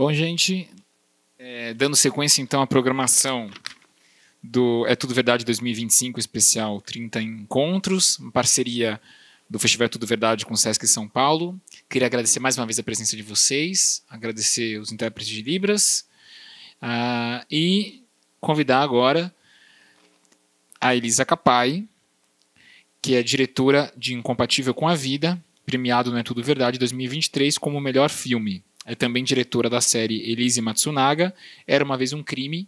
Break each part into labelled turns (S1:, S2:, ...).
S1: Bom, gente, dando sequência então à programação do É Tudo Verdade 2025, especial 30 encontros, uma parceria do Festival É Tudo Verdade com o Sesc São Paulo. Queria agradecer mais uma vez a presença de vocês, agradecer os intérpretes de Libras e convidar agora a Elisa Capai, que é diretora de Incompatível com a Vida, premiado no É Tudo Verdade 2023 como o melhor filme. É também diretora da série Elise Matsunaga, Era Uma Vez um Crime,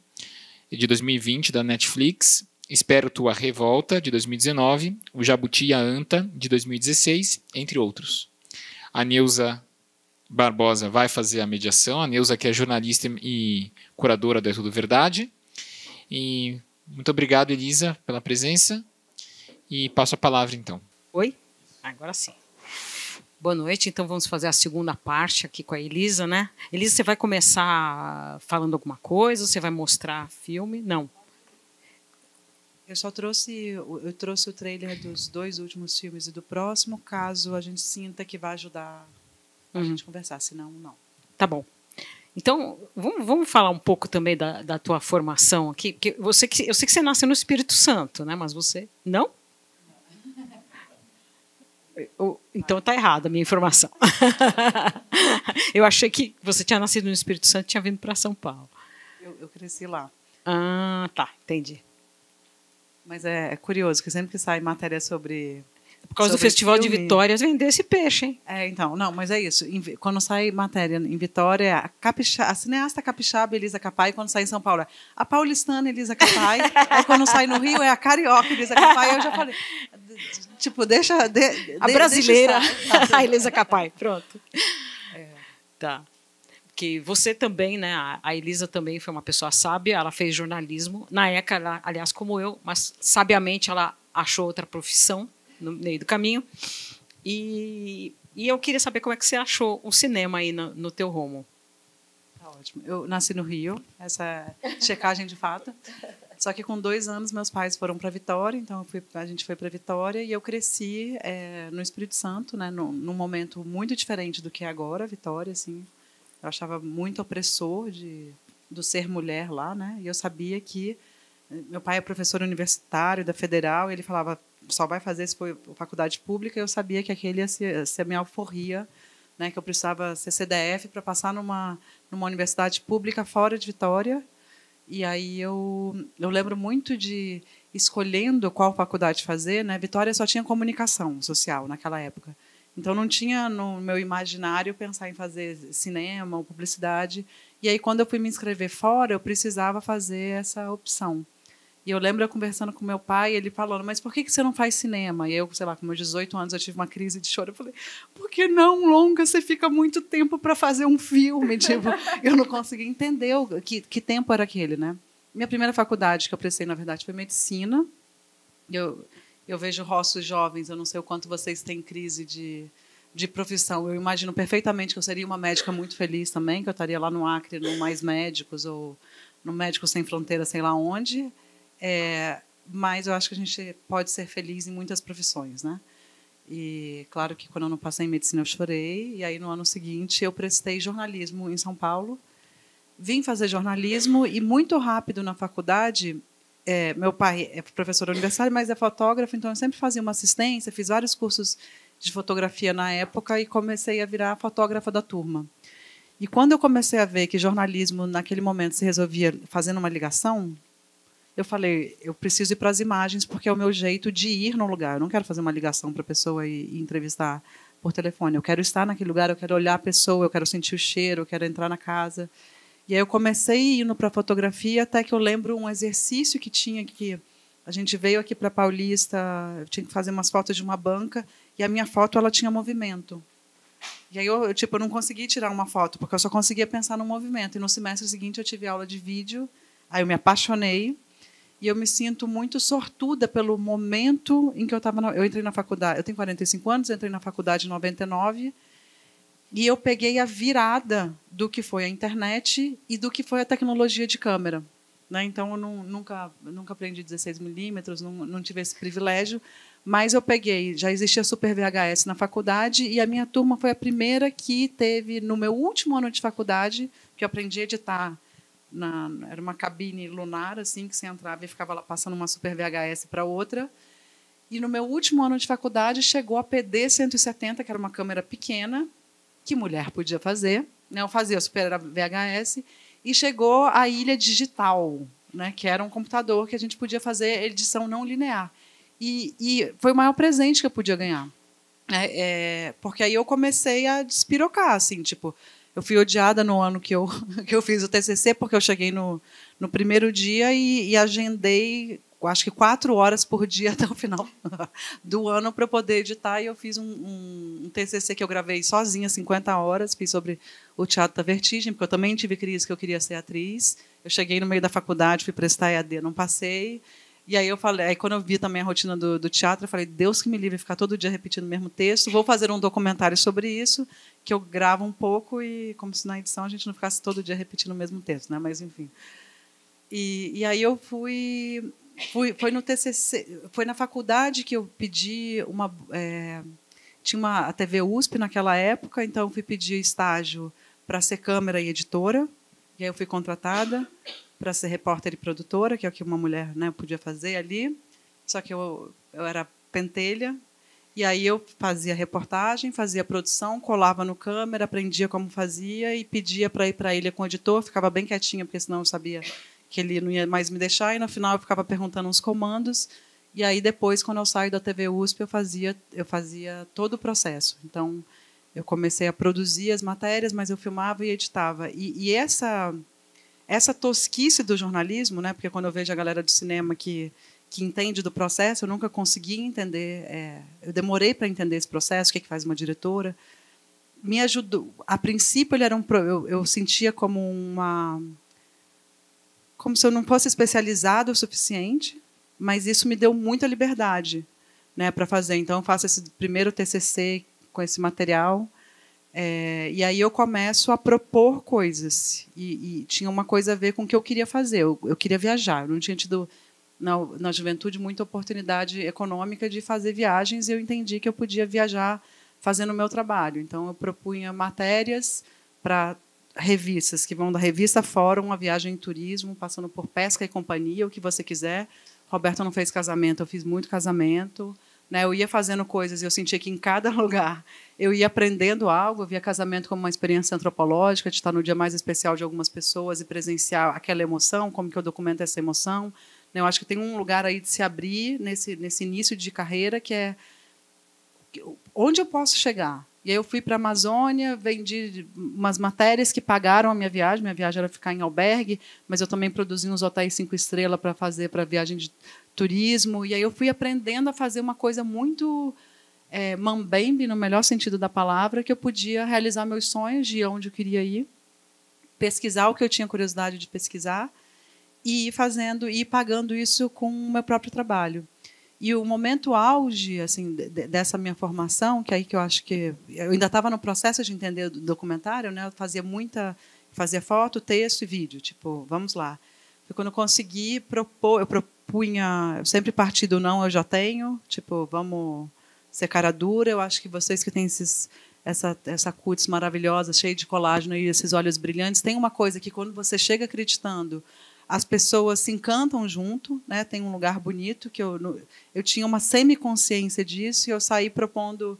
S1: de 2020, da Netflix, Espero Tua Revolta, de 2019, O Jabuti e a Anta, de 2016, entre outros. A Neuza Barbosa vai fazer a mediação, a Neuza que é jornalista e curadora do É Tudo Verdade. E muito obrigado, Elisa, pela presença, e passo a palavra, então.
S2: Oi? Agora sim. Boa noite, então vamos fazer a segunda parte aqui com a Elisa, né? Elisa, você vai começar falando alguma coisa? Você vai mostrar filme? Não.
S3: Eu trouxe o trailer dos 2 últimos filmes e do próximo, caso a gente sinta que vai ajudar a gente conversar, senão não.
S2: Tá bom. Então, vamos falar um pouco também da tua formação aqui, porque eu sei que você nasceu no Espírito Santo, né? Mas você não? Então está errada a minha informação. Eu achei que você tinha nascido no Espírito Santo e tinha vindo para São Paulo.
S3: Eu cresci lá.
S2: Ah, tá, entendi.
S3: Mas é curioso, que sempre que sai matéria sobre...
S2: Por causa do Festival de Vitórias, vender esse peixe, hein?
S3: Então, não, mas é isso. Quando sai matéria em Vitória, a cineasta capixaba Elisa Capai, quando sai em São Paulo, a paulistana Elisa Capai, aí quando sai no Rio, é a carioca Elisa Capai, eu já falei... Tipo, deixa...
S2: a brasileira, a Elisa Capai, pronto. Tá. Porque você também, né? A Elisa também foi uma pessoa sábia, ela fez jornalismo. Na época, ela, aliás, como eu, mas sabiamente ela achou outra profissão no meio do caminho. E eu queria saber como é que você achou o cinema aí no teu rumo.
S3: Tá ótimo. Eu nasci no Rio, essa é checagem de fato. Só que com 2 anos meus pais foram para Vitória, então a gente foi para Vitória e eu cresci no Espírito Santo, né, num momento muito diferente do que é agora, Vitória, assim. Eu achava muito opressor do ser mulher lá, né? E eu sabia que meu pai é professor universitário da Federal, e ele falava só vai fazer se for faculdade pública, e eu sabia que aquele ia ser a minha alforria, né? Que eu precisava ser CDF para passar numa universidade pública fora de Vitória. E aí eu lembro muito de escolhendo qual faculdade fazer, né? Vitória só tinha comunicação social naquela época. Então, não tinha no meu imaginário pensar em fazer cinema ou publicidade. E aí, quando eu fui me inscrever fora, eu precisava fazer essa opção. E eu lembro eu conversando com meu pai, ele falando, mas por que você não faz cinema? E eu, sei lá, com meus 18 anos, eu tive uma crise de choro. Eu falei, por que não, longa? Você fica muito tempo para fazer um filme. Tipo, eu não conseguia entender que tempo era aquele, né? Minha primeira faculdade que eu prestei, na verdade, foi medicina. Eu vejo rostos jovens, eu não sei o quanto vocês têm crise de profissão. Eu imagino perfeitamente que eu seria uma médica muito feliz também, que eu estaria lá no Acre, no Mais Médicos, ou no Médicos Sem Fronteira, sei lá onde. Mas eu acho que a gente pode ser feliz em muitas profissões, né? E claro que quando eu não passei em medicina eu chorei, e aí no ano seguinte eu prestei jornalismo em São Paulo. Vim fazer jornalismo e muito rápido na faculdade... meu pai é professor universitário, mas é fotógrafo, então eu sempre fazia uma assistência, fiz vários cursos de fotografia na época e comecei a virar fotógrafa da turma. E quando eu comecei a ver que jornalismo, naquele momento, se resolvia fazendo uma ligação, eu falei, eu preciso ir para as imagens, porque é o meu jeito de ir no lugar. Eu não quero fazer uma ligação para a pessoa e entrevistar por telefone. Eu quero estar naquele lugar, eu quero olhar a pessoa, eu quero sentir o cheiro, eu quero entrar na casa. E aí eu comecei indo para a fotografia, até que eu lembro um exercício que tinha, que a gente veio aqui para Paulista, eu tinha que fazer umas fotos de uma banca, e a minha foto ela tinha movimento. E aí eu não consegui tirar uma foto, porque eu só conseguia pensar no movimento. E no semestre seguinte eu tive aula de vídeo, aí eu me apaixonei, e eu me sinto muito sortuda pelo momento em que eu estava... Eu entrei na faculdade, eu tenho 45 anos, entrei na faculdade em 99, e eu peguei a virada do que foi a internet e do que foi a tecnologia de câmera, né? Então, eu nunca aprendi 16 milímetros, não tive esse privilégio, Mas eu peguei, já existia Super VHS na faculdade, e a minha turma foi a primeira que teve, no meu último ano de faculdade, que eu aprendi a editar. Era uma cabine lunar, assim, que você entrava e ficava lá passando uma Super VHS para outra. E no meu último ano de faculdade chegou a PD 170, que era uma câmera pequena, que mulher podia fazer. Né? Eu fazia Super VHS. E chegou a Ilha Digital, né? Que era um computador que a gente podia fazer edição não linear. E foi o maior presente que eu podia ganhar. Porque aí eu comecei a despirocar, assim, tipo, eu fui odiada no ano que eu fiz o TCC, porque eu cheguei no primeiro dia e agendei, acho que 4 horas por dia até o final do ano para poder editar, e eu fiz um TCC que eu gravei sozinha, 50 horas, fiz sobre o Teatro da Vertigem, porque eu também tive crise que eu queria ser atriz. Eu cheguei no meio da faculdade, fui prestar EAD, não passei. E aí eu falei, aí quando eu vi também a rotina do teatro, eu falei, Deus que me livre ficar todo dia repetindo o mesmo texto, vou fazer um documentário sobre isso, que eu gravo um pouco, e como se na edição a gente não ficasse todo dia repetindo o mesmo texto, né? Mas enfim. E aí eu foi no TCC, foi na faculdade que eu pedi tinha a TV USP naquela época, então eu fui pedir estágio para ser câmera e editora, e aí eu fui contratada para ser repórter e produtora, que é o que uma mulher, né, podia fazer ali. Só que eu era pentelha, e aí eu fazia reportagem, fazia produção, colava no câmera, aprendia como fazia e pedia para ir para a ilha com o editor, ficava bem quietinha, porque senão eu sabia que ele não ia mais me deixar, e no final eu ficava perguntando uns comandos, e aí depois, quando eu saio da TV USP, eu fazia todo o processo. Então, eu comecei a produzir as matérias, mas eu filmava e editava. E essa tosquice do jornalismo, né? Porque quando eu vejo a galera do cinema que entende do processo, eu nunca consegui entender. Eu demorei para entender esse processo, o que faz uma diretora. Me ajudou. A princípio, ele era eu sentia como se eu não fosse especializada o suficiente, mas isso me deu muita liberdade, né, para fazer. Então, eu faço esse primeiro TCC com esse material. E aí eu começo a propor coisas. E tinha uma coisa a ver com o que eu queria fazer. Eu queria viajar. Eu não tinha tido, na juventude, muita oportunidade econômica de fazer viagens, e eu entendi que eu podia viajar fazendo o meu trabalho. Então, eu propunha matérias para revistas, que vão da revista Fórum, a viagem em turismo, passando por pesca e companhia, o que você quiser. Roberto não fez casamento, eu fiz muito casamento. Né, eu ia fazendo coisas e eu sentia que em cada lugar eu ia aprendendo algo. Eu via casamento como uma experiência antropológica, de estar no dia mais especial de algumas pessoas e presenciar aquela emoção, como que eu documento essa emoção. Né, eu acho que tem um lugar aí de se abrir nesse início de carreira, que é onde eu posso chegar. E aí eu fui para a Amazônia, vendi umas matérias que pagaram a minha viagem. Minha viagem era ficar em albergue, mas eu também produzi uns hotéis 5 estrelas para fazer para viagem de turismo. E aí eu fui aprendendo a fazer uma coisa muito mambembe, no melhor sentido da palavra, que eu podia realizar meus sonhos de onde eu queria ir, pesquisar o que eu tinha curiosidade de pesquisar e ir fazendo e pagando isso com o meu próprio trabalho. E o momento auge, assim, dessa minha formação, que aí que eu acho que eu ainda estava no processo de entender o documentário, né? Eu fazia foto, texto e vídeo, tipo, vamos lá. Foi quando eu consegui propor, eu sempre parti do não, eu já tenho, tipo, vamos ser cara dura. Eu acho que vocês que têm essa cutis maravilhosa, cheia de colágeno e esses olhos brilhantes, tem uma coisa que quando você chega acreditando, as pessoas se encantam junto, né? Tem um lugar bonito que eu tinha uma semiconsciência disso, e eu saí propondo,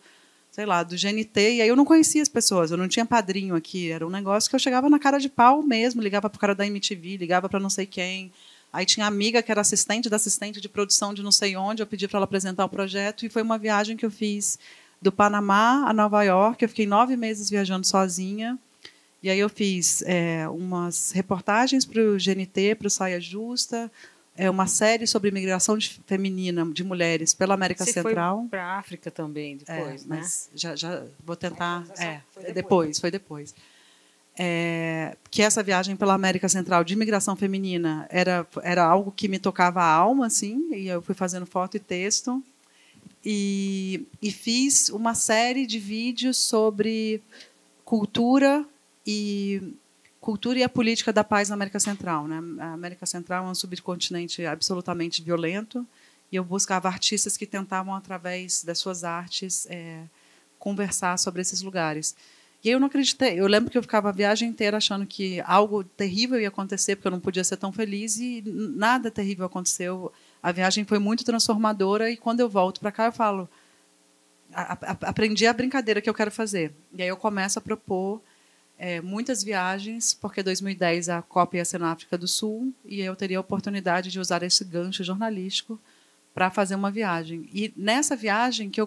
S3: sei lá, do GNT, e aí eu não conhecia as pessoas, eu não tinha padrinho aqui, era um negócio que eu chegava na cara de pau mesmo, ligava para o cara da MTV, ligava para não sei quem. Aí tinha amiga que era assistente da assistente de produção de não sei onde, eu pedi para ela apresentar o projeto, e foi uma viagem que eu fiz do Panamá a Nova York. Eu fiquei 9 meses viajando sozinha. E aí eu fiz umas reportagens para o GNT, para o Saia Justa, uma série sobre imigração feminina de mulheres pela América Central.
S2: Você foi para a África também depois, né?
S3: Mas já vou tentar. Foi depois. Que essa viagem pela América Central de imigração feminina era algo que me tocava a alma, assim, e eu fui fazendo foto e texto. E fiz uma série de vídeos sobre cultura e a política da paz na América Central, né? A América Central é um subcontinente absolutamente violento, e eu buscava artistas que tentavam, através das suas artes, conversar sobre esses lugares. E eu não acreditei. Eu lembro que eu ficava a viagem inteira achando que algo terrível ia acontecer, porque eu não podia ser tão feliz, e nada terrível aconteceu. A viagem foi muito transformadora, e quando eu volto para cá, eu falo, aprendi a brincadeira que eu quero fazer. E aí eu começo a propor muitas viagens, porque em 2010 a COP ia ser na África do Sul, e eu teria a oportunidade de usar esse gancho jornalístico para fazer uma viagem. E nessa viagem que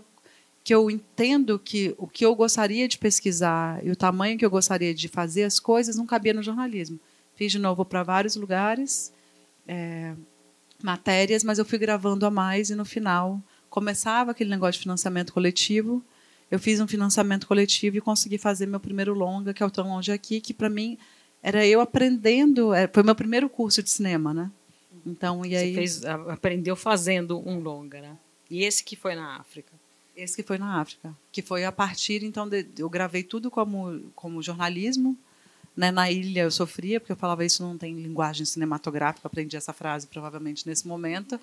S3: eu entendo que o que eu gostaria de pesquisar e o tamanho que eu gostaria de fazer as coisas não cabia no jornalismo. Fiz de novo para vários lugares, matérias, mas eu fui gravando a mais, e no final começava aquele negócio de financiamento coletivo. Eu fiz um financiamento coletivo e consegui fazer meu primeiro longa, que é o Tão Longe Aqui, que para mim era eu aprendendo, foi meu primeiro curso de cinema, né? Então, e aí
S2: você aprendeu fazendo um longa, né? E esse que foi na África?
S3: Esse que foi na África, que foi a partir, então, eu gravei tudo como jornalismo, né? Na ilha eu sofria, porque eu falava, isso não tem linguagem cinematográfica, aprendi essa frase provavelmente nesse momento,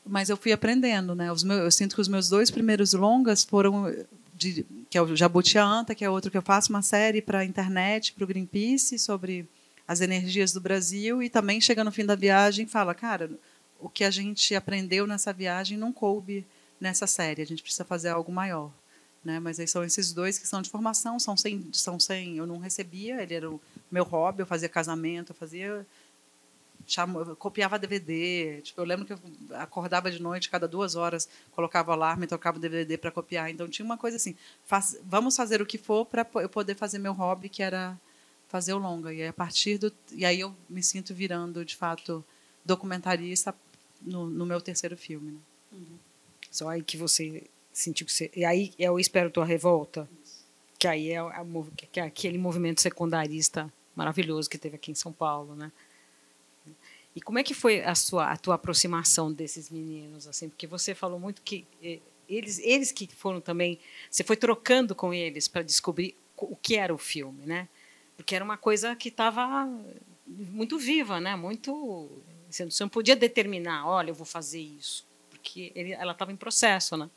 S3: mas eu fui aprendendo, né? Eu sinto que os meus 2 primeiros longas foram, que é o Jabuti Anta, que é outro que eu faço uma série para a internet, para o Greenpeace, sobre as energias do Brasil, e também chega no fim da viagem e fala, cara, o que a gente aprendeu nessa viagem não coube nessa série, a gente precisa fazer algo maior, né? Mas aí são esses 2 que são de formação, são sem, eu não recebia, ele era o meu hobby, eu fazia casamento, eu copiava DVD, tipo, eu lembro que eu acordava de noite, cada 2 horas, colocava o alarme e tocava o DVD para copiar, então tinha uma coisa assim, vamos fazer o que for para eu poder fazer meu hobby, que era fazer o longa, e aí eu me sinto virando, de fato, documentarista no meu 3º filme, né?
S2: Só aí que você sentiu que você... E aí é o Espero Tua Revolta? Isso. Que aí que é aquele movimento secundarista maravilhoso que teve aqui em São Paulo, né? E como é que foi a tua aproximação desses meninos, assim? Porque você falou muito que eles que foram também... Você foi trocando com eles para descobrir o que era o filme, né? Porque era uma coisa que estava muito viva, né? Muito... Você não podia determinar, olha, eu vou fazer isso. Porque ela estava em processo, né?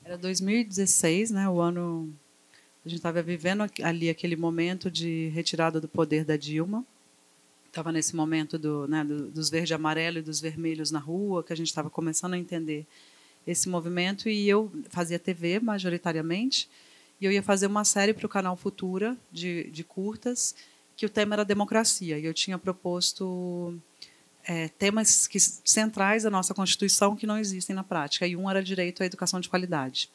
S3: Era 2016, né? O ano a gente estava vivendo ali aquele momento de retirada do poder da Dilma. Estava nesse momento dos verde e amarelo e dos vermelhos na rua, que a gente estava começando a entender esse movimento, e eu fazia TV majoritariamente, e eu ia fazer uma série para o canal Futura de curtas, que o tema era democracia, e eu tinha proposto temas centrais da nossa Constituição que não existem na prática, e um era direito à educação de qualidade.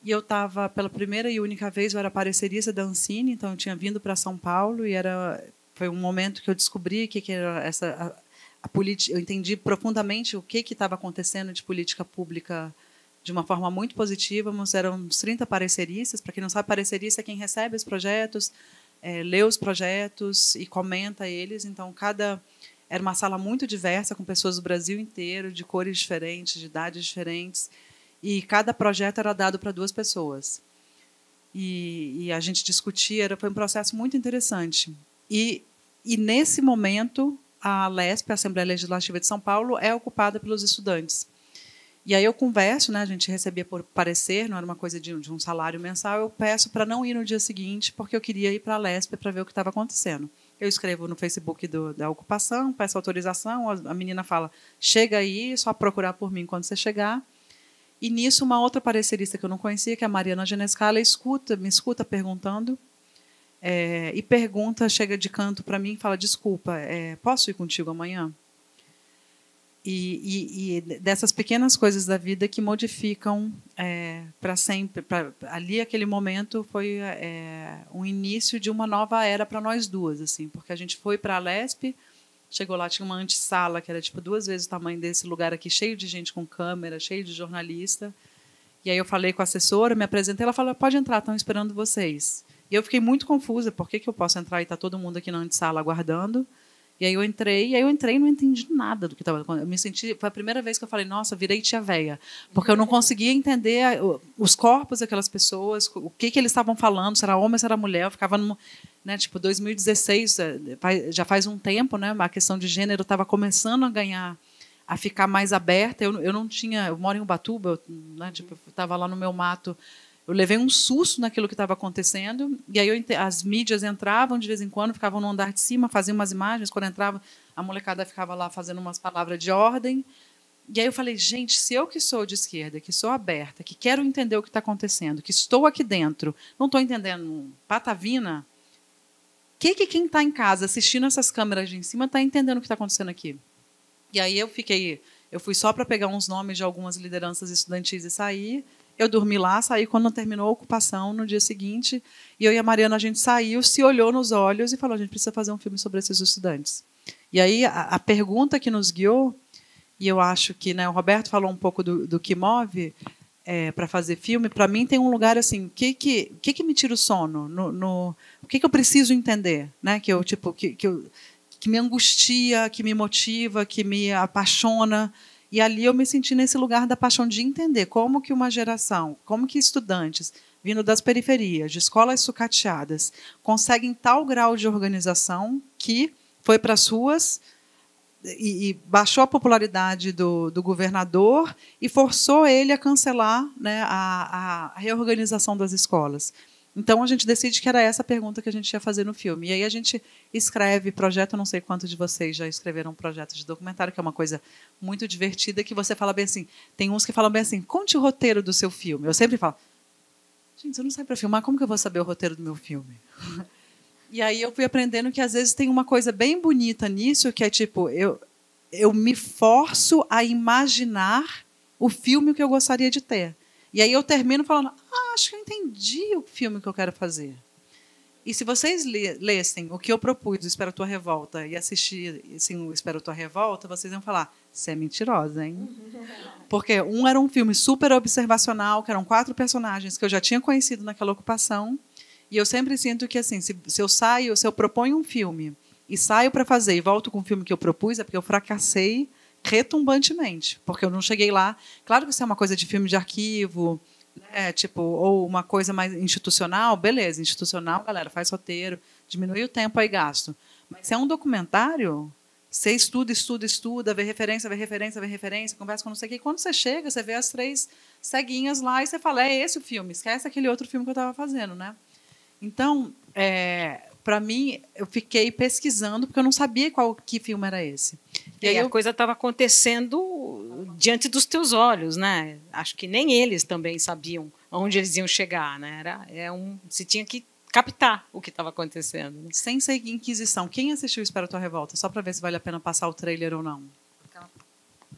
S3: E eu estava, pela primeira e única vez, eu era parecerista da Ancine, então eu tinha vindo para São Paulo, e foi um momento que eu descobri que era a política. Eu entendi profundamente o que estava acontecendo de política pública de uma forma muito positiva. Mas eram uns 30 pareceristas. Para quem não sabe, parecerista é quem recebe os projetos, lê os projetos e comenta eles. Então, era uma sala muito diversa, com pessoas do Brasil inteiro, de cores diferentes, de idades diferentes. E cada projeto era dado para 2 pessoas. E a gente discutia, foi um processo muito interessante. E nesse momento, a ALESP, a Assembleia Legislativa de São Paulo, é ocupada pelos estudantes. E aí eu converso, né, a gente recebia por parecer, não era uma coisa de um salário mensal, eu peço para não ir no dia seguinte, porque eu queria ir para a ALESP para ver o que estava acontecendo. Eu escrevo no Facebook da ocupação, peço autorização, a menina fala, chega aí, só procurar por mim quando você chegar. E nisso, uma outra parecerista que eu não conhecia, que é a Mariana Genescala, me escuta perguntando, e chega de canto para mim e fala, desculpa, posso ir contigo amanhã? E dessas pequenas coisas da vida que modificam para sempre. Ali, aquele momento, foi um início de uma nova era para nós duas, assim, porque a gente foi para a LESP, chegou lá, tinha uma antessala que era tipo 2 vezes o tamanho desse lugar aqui, cheio de gente com câmera, cheio de jornalista. E aí eu falei com a assessora, me apresentei, ela falou, pode entrar, estão esperando vocês. E eu fiquei muito confusa, por que eu posso entrar e está todo mundo aqui na antessala aguardando? E aí eu entrei e não entendi nada do que estava acontecendo. Foi a primeira vez que eu falei, nossa, virei tia véia, porque eu não conseguia entender os corpos daquelas pessoas, o que eles estavam falando, se era homem, se era mulher. Eu ficava né, tipo 2016, já faz um tempo, né, a questão de gênero estava começando a ganhar a ficar mais aberta. Eu não tinha... Eu moro em Ubatuba, né, tipo, eu estava lá no meu mato. Eu levei um susto naquilo que estava acontecendo. E aí as mídias entravam de vez em quando, ficavam no andar de cima, faziam umas imagens. Quando entrava, a molecada ficava lá fazendo umas palavras de ordem. E aí eu falei, gente, se eu que sou de esquerda, que sou aberta, que quero entender o que está acontecendo, que estou aqui dentro, não estou entendendo patavina, quem está em casa assistindo essas câmeras de em cima está entendendo o que está acontecendo aqui? E aí eu fui só para pegar uns nomes de algumas lideranças estudantis e sair. Eu dormi lá, saí quando terminou a ocupação no dia seguinte, e eu e a Mariana, a gente saiu, se olhou nos olhos e falou, a gente precisa fazer um filme sobre esses estudantes. E aí a pergunta que nos guiou, e eu acho que, né, o Roberto falou um pouco do que move para fazer filme. Para mim tem um lugar assim, o que me tira o sono, o que eu preciso entender, né? Que me angustia, que me motiva, que me apaixona. E ali eu me senti nesse lugar da paixão de entender como que uma geração, como que estudantes vindo das periferias, de escolas sucateadas, conseguem tal grau de organização que foi para as ruas e baixou a popularidade do governador e forçou ele a cancelar, né, a reorganização das escolas. Então, a gente decide que era essa a pergunta que a gente ia fazer no filme. E aí a gente escreve projeto, não sei quantos de vocês já escreveram projetos de documentário, que é uma coisa muito divertida, que você fala bem assim, tem uns que falam bem assim, conte o roteiro do seu filme. Eu sempre falo, gente, eu não sei para filmar, como que eu vou saber o roteiro do meu filme? E aí eu fui aprendendo que, às vezes, tem uma coisa bem bonita nisso, que é tipo, eu me forço a imaginar o filme que eu gostaria de ter. E aí eu termino falando, acho que eu entendi o filme que eu quero fazer. E se vocês lessem o que eu propus, o Espero Tua Revolta, e assistir assim, o Espero Tua Revolta, vocês iam falar, você é mentirosa, hein? Porque era um filme super observacional, que eram 4 personagens que eu já tinha conhecido naquela ocupação. E eu sempre sinto que, assim, se eu proponho um filme e saio para fazer e volto com o filme que eu propus, é porque eu fracassei retumbantemente, porque eu não cheguei lá. Claro que isso é uma coisa de filme de arquivo, né, tipo, ou uma coisa mais institucional, beleza, institucional, galera, faz roteiro, diminui o tempo aí gasto. Mas se é um documentário, você estuda, vê referência, conversa com não sei o quê, e quando você chega, você vê as 3 ceguinhas lá e você fala, é esse o filme, esquece aquele outro filme que eu estava fazendo, né? Então, para mim, eu fiquei pesquisando, porque eu não sabia que filme era esse.
S2: E aí a coisa estava acontecendo diante dos teus olhos, né? Acho que nem eles também sabiam onde eles iam chegar, né? Você tinha que captar o que estava acontecendo. Né?
S3: Sem ser inquisição. Quem assistiu Espera Tua Revolta? Só para ver se vale a pena passar o trailer ou não.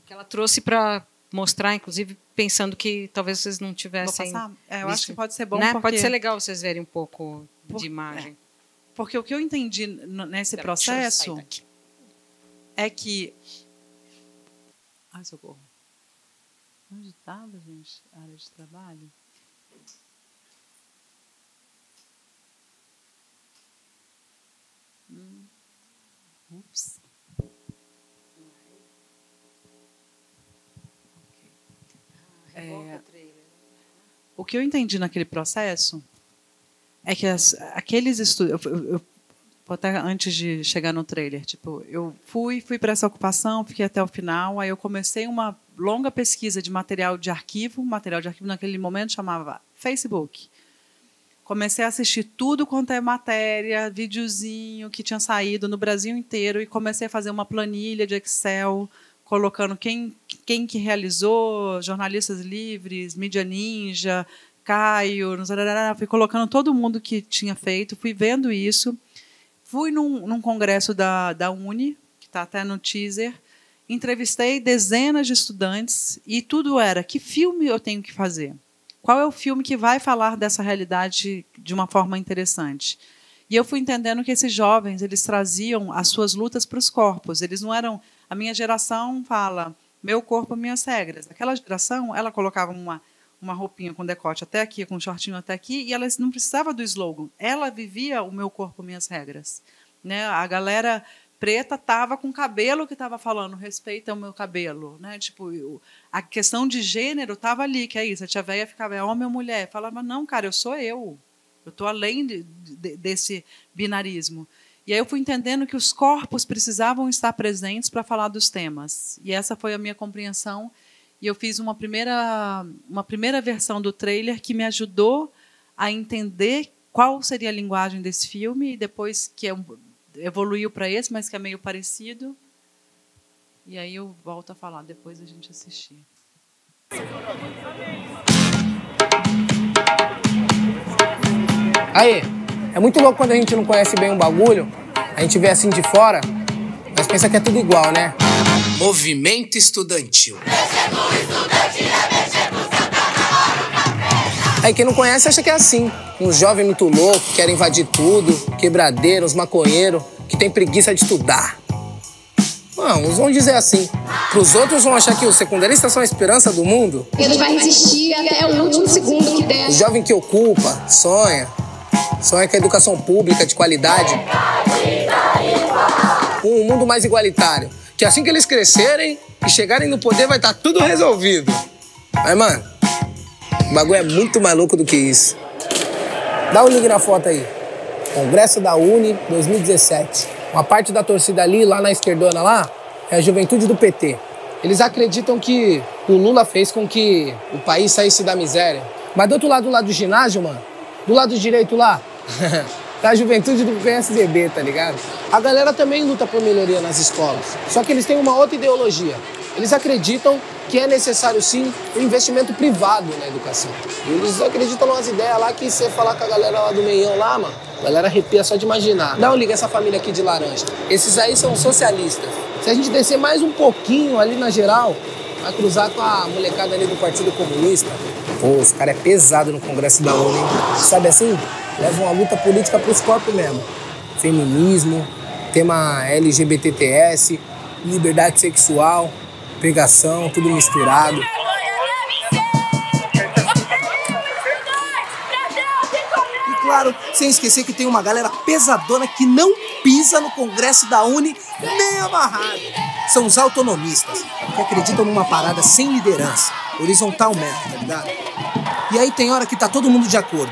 S2: Que ela trouxe para mostrar, inclusive, pensando que talvez vocês não tivessem...
S3: Vou passar? Eu acho que pode ser bom,
S2: né?
S3: porque...
S2: Pode ser legal vocês verem um pouco de imagem.
S3: Porque o que eu entendi nesse processo é que... Ai, socorro. Onde estava, gente, a área de trabalho? Ups. O que eu entendi naquele processo é que aqueles estudos... Até antes de chegar no trailer, tipo, eu fui para essa ocupação, fiquei até o final, aí eu comecei uma longa pesquisa de material de arquivo naquele momento chamava Facebook. Comecei a assistir tudo quanto é matéria, videozinho que tinha saído no Brasil inteiro e comecei a fazer uma planilha de Excel, colocando quem que realizou, jornalistas livres, Mídia Ninja, Caio, fui colocando todo mundo que tinha feito, fui vendo isso. Fui num congresso da Uni, que está até no teaser, entrevistei dezenas de estudantes e tudo era, que filme eu tenho que fazer? Qual é o filme que vai falar dessa realidade de uma forma interessante? E eu fui entendendo que esses jovens, eles traziam as suas lutas para os corpos. Eles não eram... A minha geração fala, meu corpo, minhas regras. Aquela geração, ela colocava uma roupinha com decote até aqui, com um shortinho até aqui, e ela não precisava do slogan. Ela vivia o meu corpo, minhas regras. Né? A galera preta estava com o cabelo que estava falando, respeita o meu cabelo. Né? Tipo, a questão de gênero estava ali, que é isso. A tia véia ficava, é homem ou mulher? Falava, não, cara, eu sou eu. Eu estou além desse binarismo. E aí eu fui entendendo que os corpos precisavam estar presentes para falar dos temas. E essa foi a minha compreensão. E eu fiz uma primeira versão do trailer que me ajudou a entender qual seria a linguagem desse filme, e depois que evoluiu para esse, mas que é meio parecido. E aí eu volto a falar depois da gente assistir.
S4: Aí, é muito louco quando a gente não conhece bem um bagulho, a gente vê assim de fora, mas pensa que é tudo igual, né?
S5: Movimento estudantil.
S4: Aí quem não conhece acha que é assim. Uns jovens muito loucos, que querem invadir tudo, quebradeiros, maconheiros, que tem preguiça de estudar. Não, uns vão dizer assim. Pros outros vão achar que os secundaristas são a esperança do mundo.
S6: Ele vai resistir até o último segundo que der.
S4: O jovem que ocupa, sonha com a educação pública de qualidade. Um mundo mais igualitário. Que assim que eles crescerem e chegarem no poder vai estar tudo resolvido. Mas, mano, o bagulho é muito mais louco do que isso. Dá um link na foto aí. Congresso da Uni 2017. Uma parte da torcida ali, lá na esquerdona lá, é a juventude do PT. Eles acreditam que o Lula fez com que o país saísse da miséria. Mas do outro lado, do lado do ginásio, mano, do lado direito lá, tá a juventude do PSDB, tá ligado? A galera também luta por melhoria nas escolas. Só que eles têm uma outra ideologia. Eles acreditam que é necessário, sim, o investimento privado na educação. Eles acreditam nas ideias lá que você falar com a galera lá do meião lá, mano, a galera arrepia só de imaginar. Não liga essa família aqui de laranja. Esses aí são socialistas. Se a gente descer mais um pouquinho ali na geral, vai cruzar com a molecada ali do Partido Comunista. Pô, os caras é pesado no Congresso da ONU, hein? Sabe assim? Levam a luta política pros corpos mesmo. Feminismo, tema LGBTTS, liberdade sexual, pregação, tudo misturado.
S5: E claro, sem esquecer que tem uma galera pesadona que não pisa no Congresso da Uni nem amarrado. São os autonomistas, que acreditam numa parada sem liderança, horizontal mesmo, tá ligado? E aí tem hora que tá todo mundo de acordo,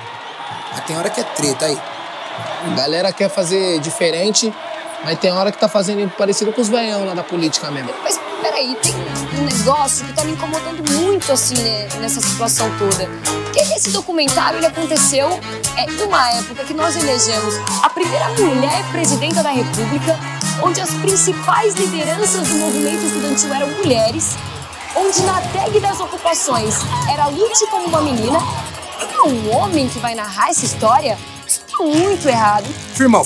S5: mas tem hora que é treta aí.
S4: A galera quer fazer diferente, mas tem hora que tá fazendo parecido com os velhão lá da política mesmo.
S6: Mas peraí, tem um negócio que tá me incomodando muito assim, né, nessa situação toda. Porque esse documentário ele aconteceu numa época que nós elegemos a primeira mulher presidenta da República, onde as principais lideranças do movimento estudantil eram mulheres, onde na tag das ocupações era lute como uma menina. É um homem que vai narrar essa história? Isso tá muito errado.
S5: Firmão.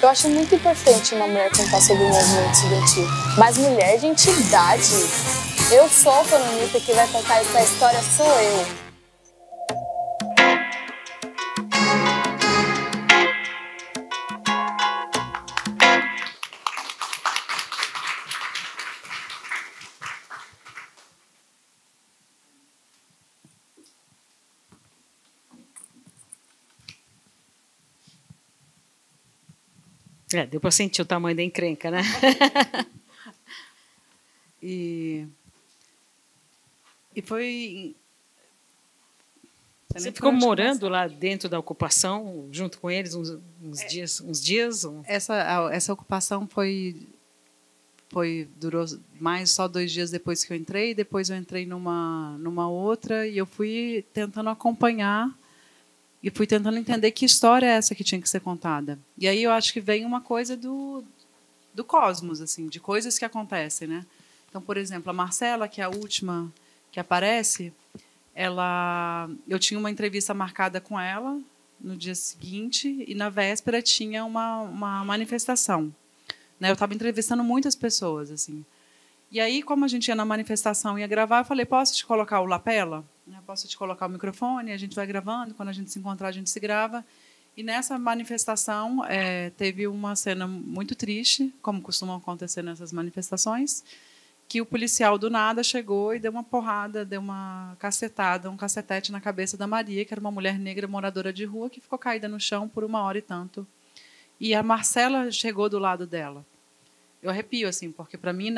S7: Eu acho muito importante uma mulher contar sobre o movimento estudantil, mas mulher de entidade. Eu sou a autonomista, que vai contar essa história sou eu.
S2: Deu para sentir o tamanho da encrenca, né?
S3: E foi...
S2: Você ficou morando lá dentro da ocupação, junto com eles, uns dias?
S3: Essa ocupação durou mais só 2 dias depois que eu entrei, depois eu entrei numa outra, e eu fui tentando acompanhar e fui tentando entender que história é essa que tinha que ser contada. E aí eu acho que vem uma coisa do cosmos, assim, de coisas que acontecem, né? Então, por exemplo, a Marcela, que é a última que aparece, eu tinha uma entrevista marcada com ela no dia seguinte, e na véspera tinha uma manifestação, né? Eu estava entrevistando muitas pessoas, assim. E aí, como a gente ia na manifestação e ia gravar, eu falei, posso te colocar o lapela? Posso te colocar o microfone? A gente vai gravando, quando a gente se encontrar, a gente se grava. E nessa manifestação teve uma cena muito triste, como costuma acontecer nessas manifestações, que o policial do nada chegou e deu uma porrada, deu uma cacetada, um cacetete na cabeça da Maria, que era uma mulher negra moradora de rua, que ficou caída no chão por 1 hora e tanto. E a Marcela chegou do lado dela. Eu arrepio, assim, porque para mim,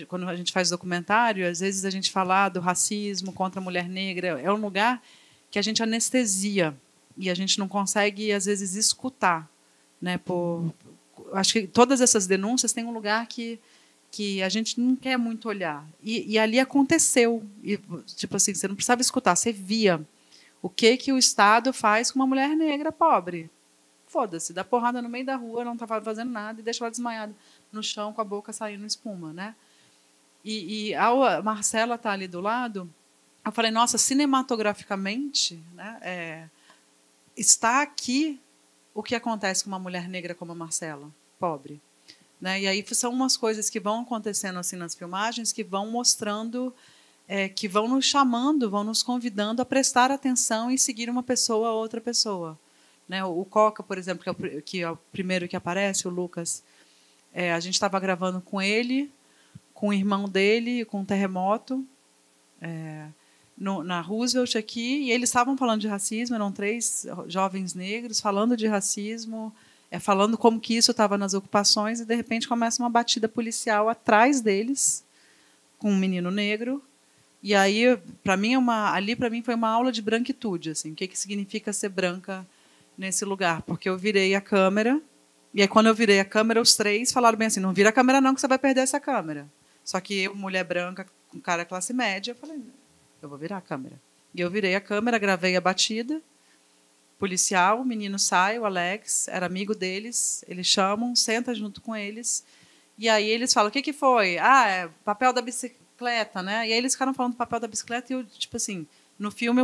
S3: quando a gente faz documentário, às vezes a gente fala do racismo contra a mulher negra, é um lugar que a gente anestesia e a gente não consegue, às vezes, escutar. né? Acho que todas essas denúncias têm um lugar que a gente não quer muito olhar. E ali aconteceu. E, tipo assim, você não precisava escutar, você via o que o Estado faz com uma mulher negra pobre. Foda-se, dá porrada no meio da rua, não estava fazendo nada e deixa ela desmaiada no chão com a boca saindo espuma, né? E a Marcela está ali do lado. Eu falei, nossa, cinematograficamente, né, está aqui o que acontece com uma mulher negra como a Marcela, pobre. Né? E aí são umas coisas que vão acontecendo assim nas filmagens, que vão mostrando, que vão nos chamando, vão nos convidando a prestar atenção e seguir uma pessoa a outra pessoa. Né? O Coca, por exemplo, que é o primeiro que aparece, o Lucas, a gente estava gravando com ele, com o irmão dele, com o Terremoto, na Roosevelt aqui, e eles estavam falando de racismo, eram 3 jovens negros falando de racismo, falando como que isso estava nas ocupações, e de repente começa uma batida policial atrás deles, com um menino negro. E aí, para mim, ali para mim foi uma aula de branquitude, assim, o que significa ser branca nesse lugar, porque eu virei a câmera, e aí quando eu virei a câmera, os 3 falaram bem assim, não vira a câmera não, que você vai perder essa câmera. Só que eu, mulher branca, um cara classe média, eu falei, eu vou virar a câmera. E eu virei a câmera, gravei a batida, policial, o menino sai, o Alex, era amigo deles, eles chamam, senta junto com eles, e aí eles falam, o que foi? É papel da bicicleta, né? E aí eles ficaram falando do papel da bicicleta, e eu, tipo assim, no filme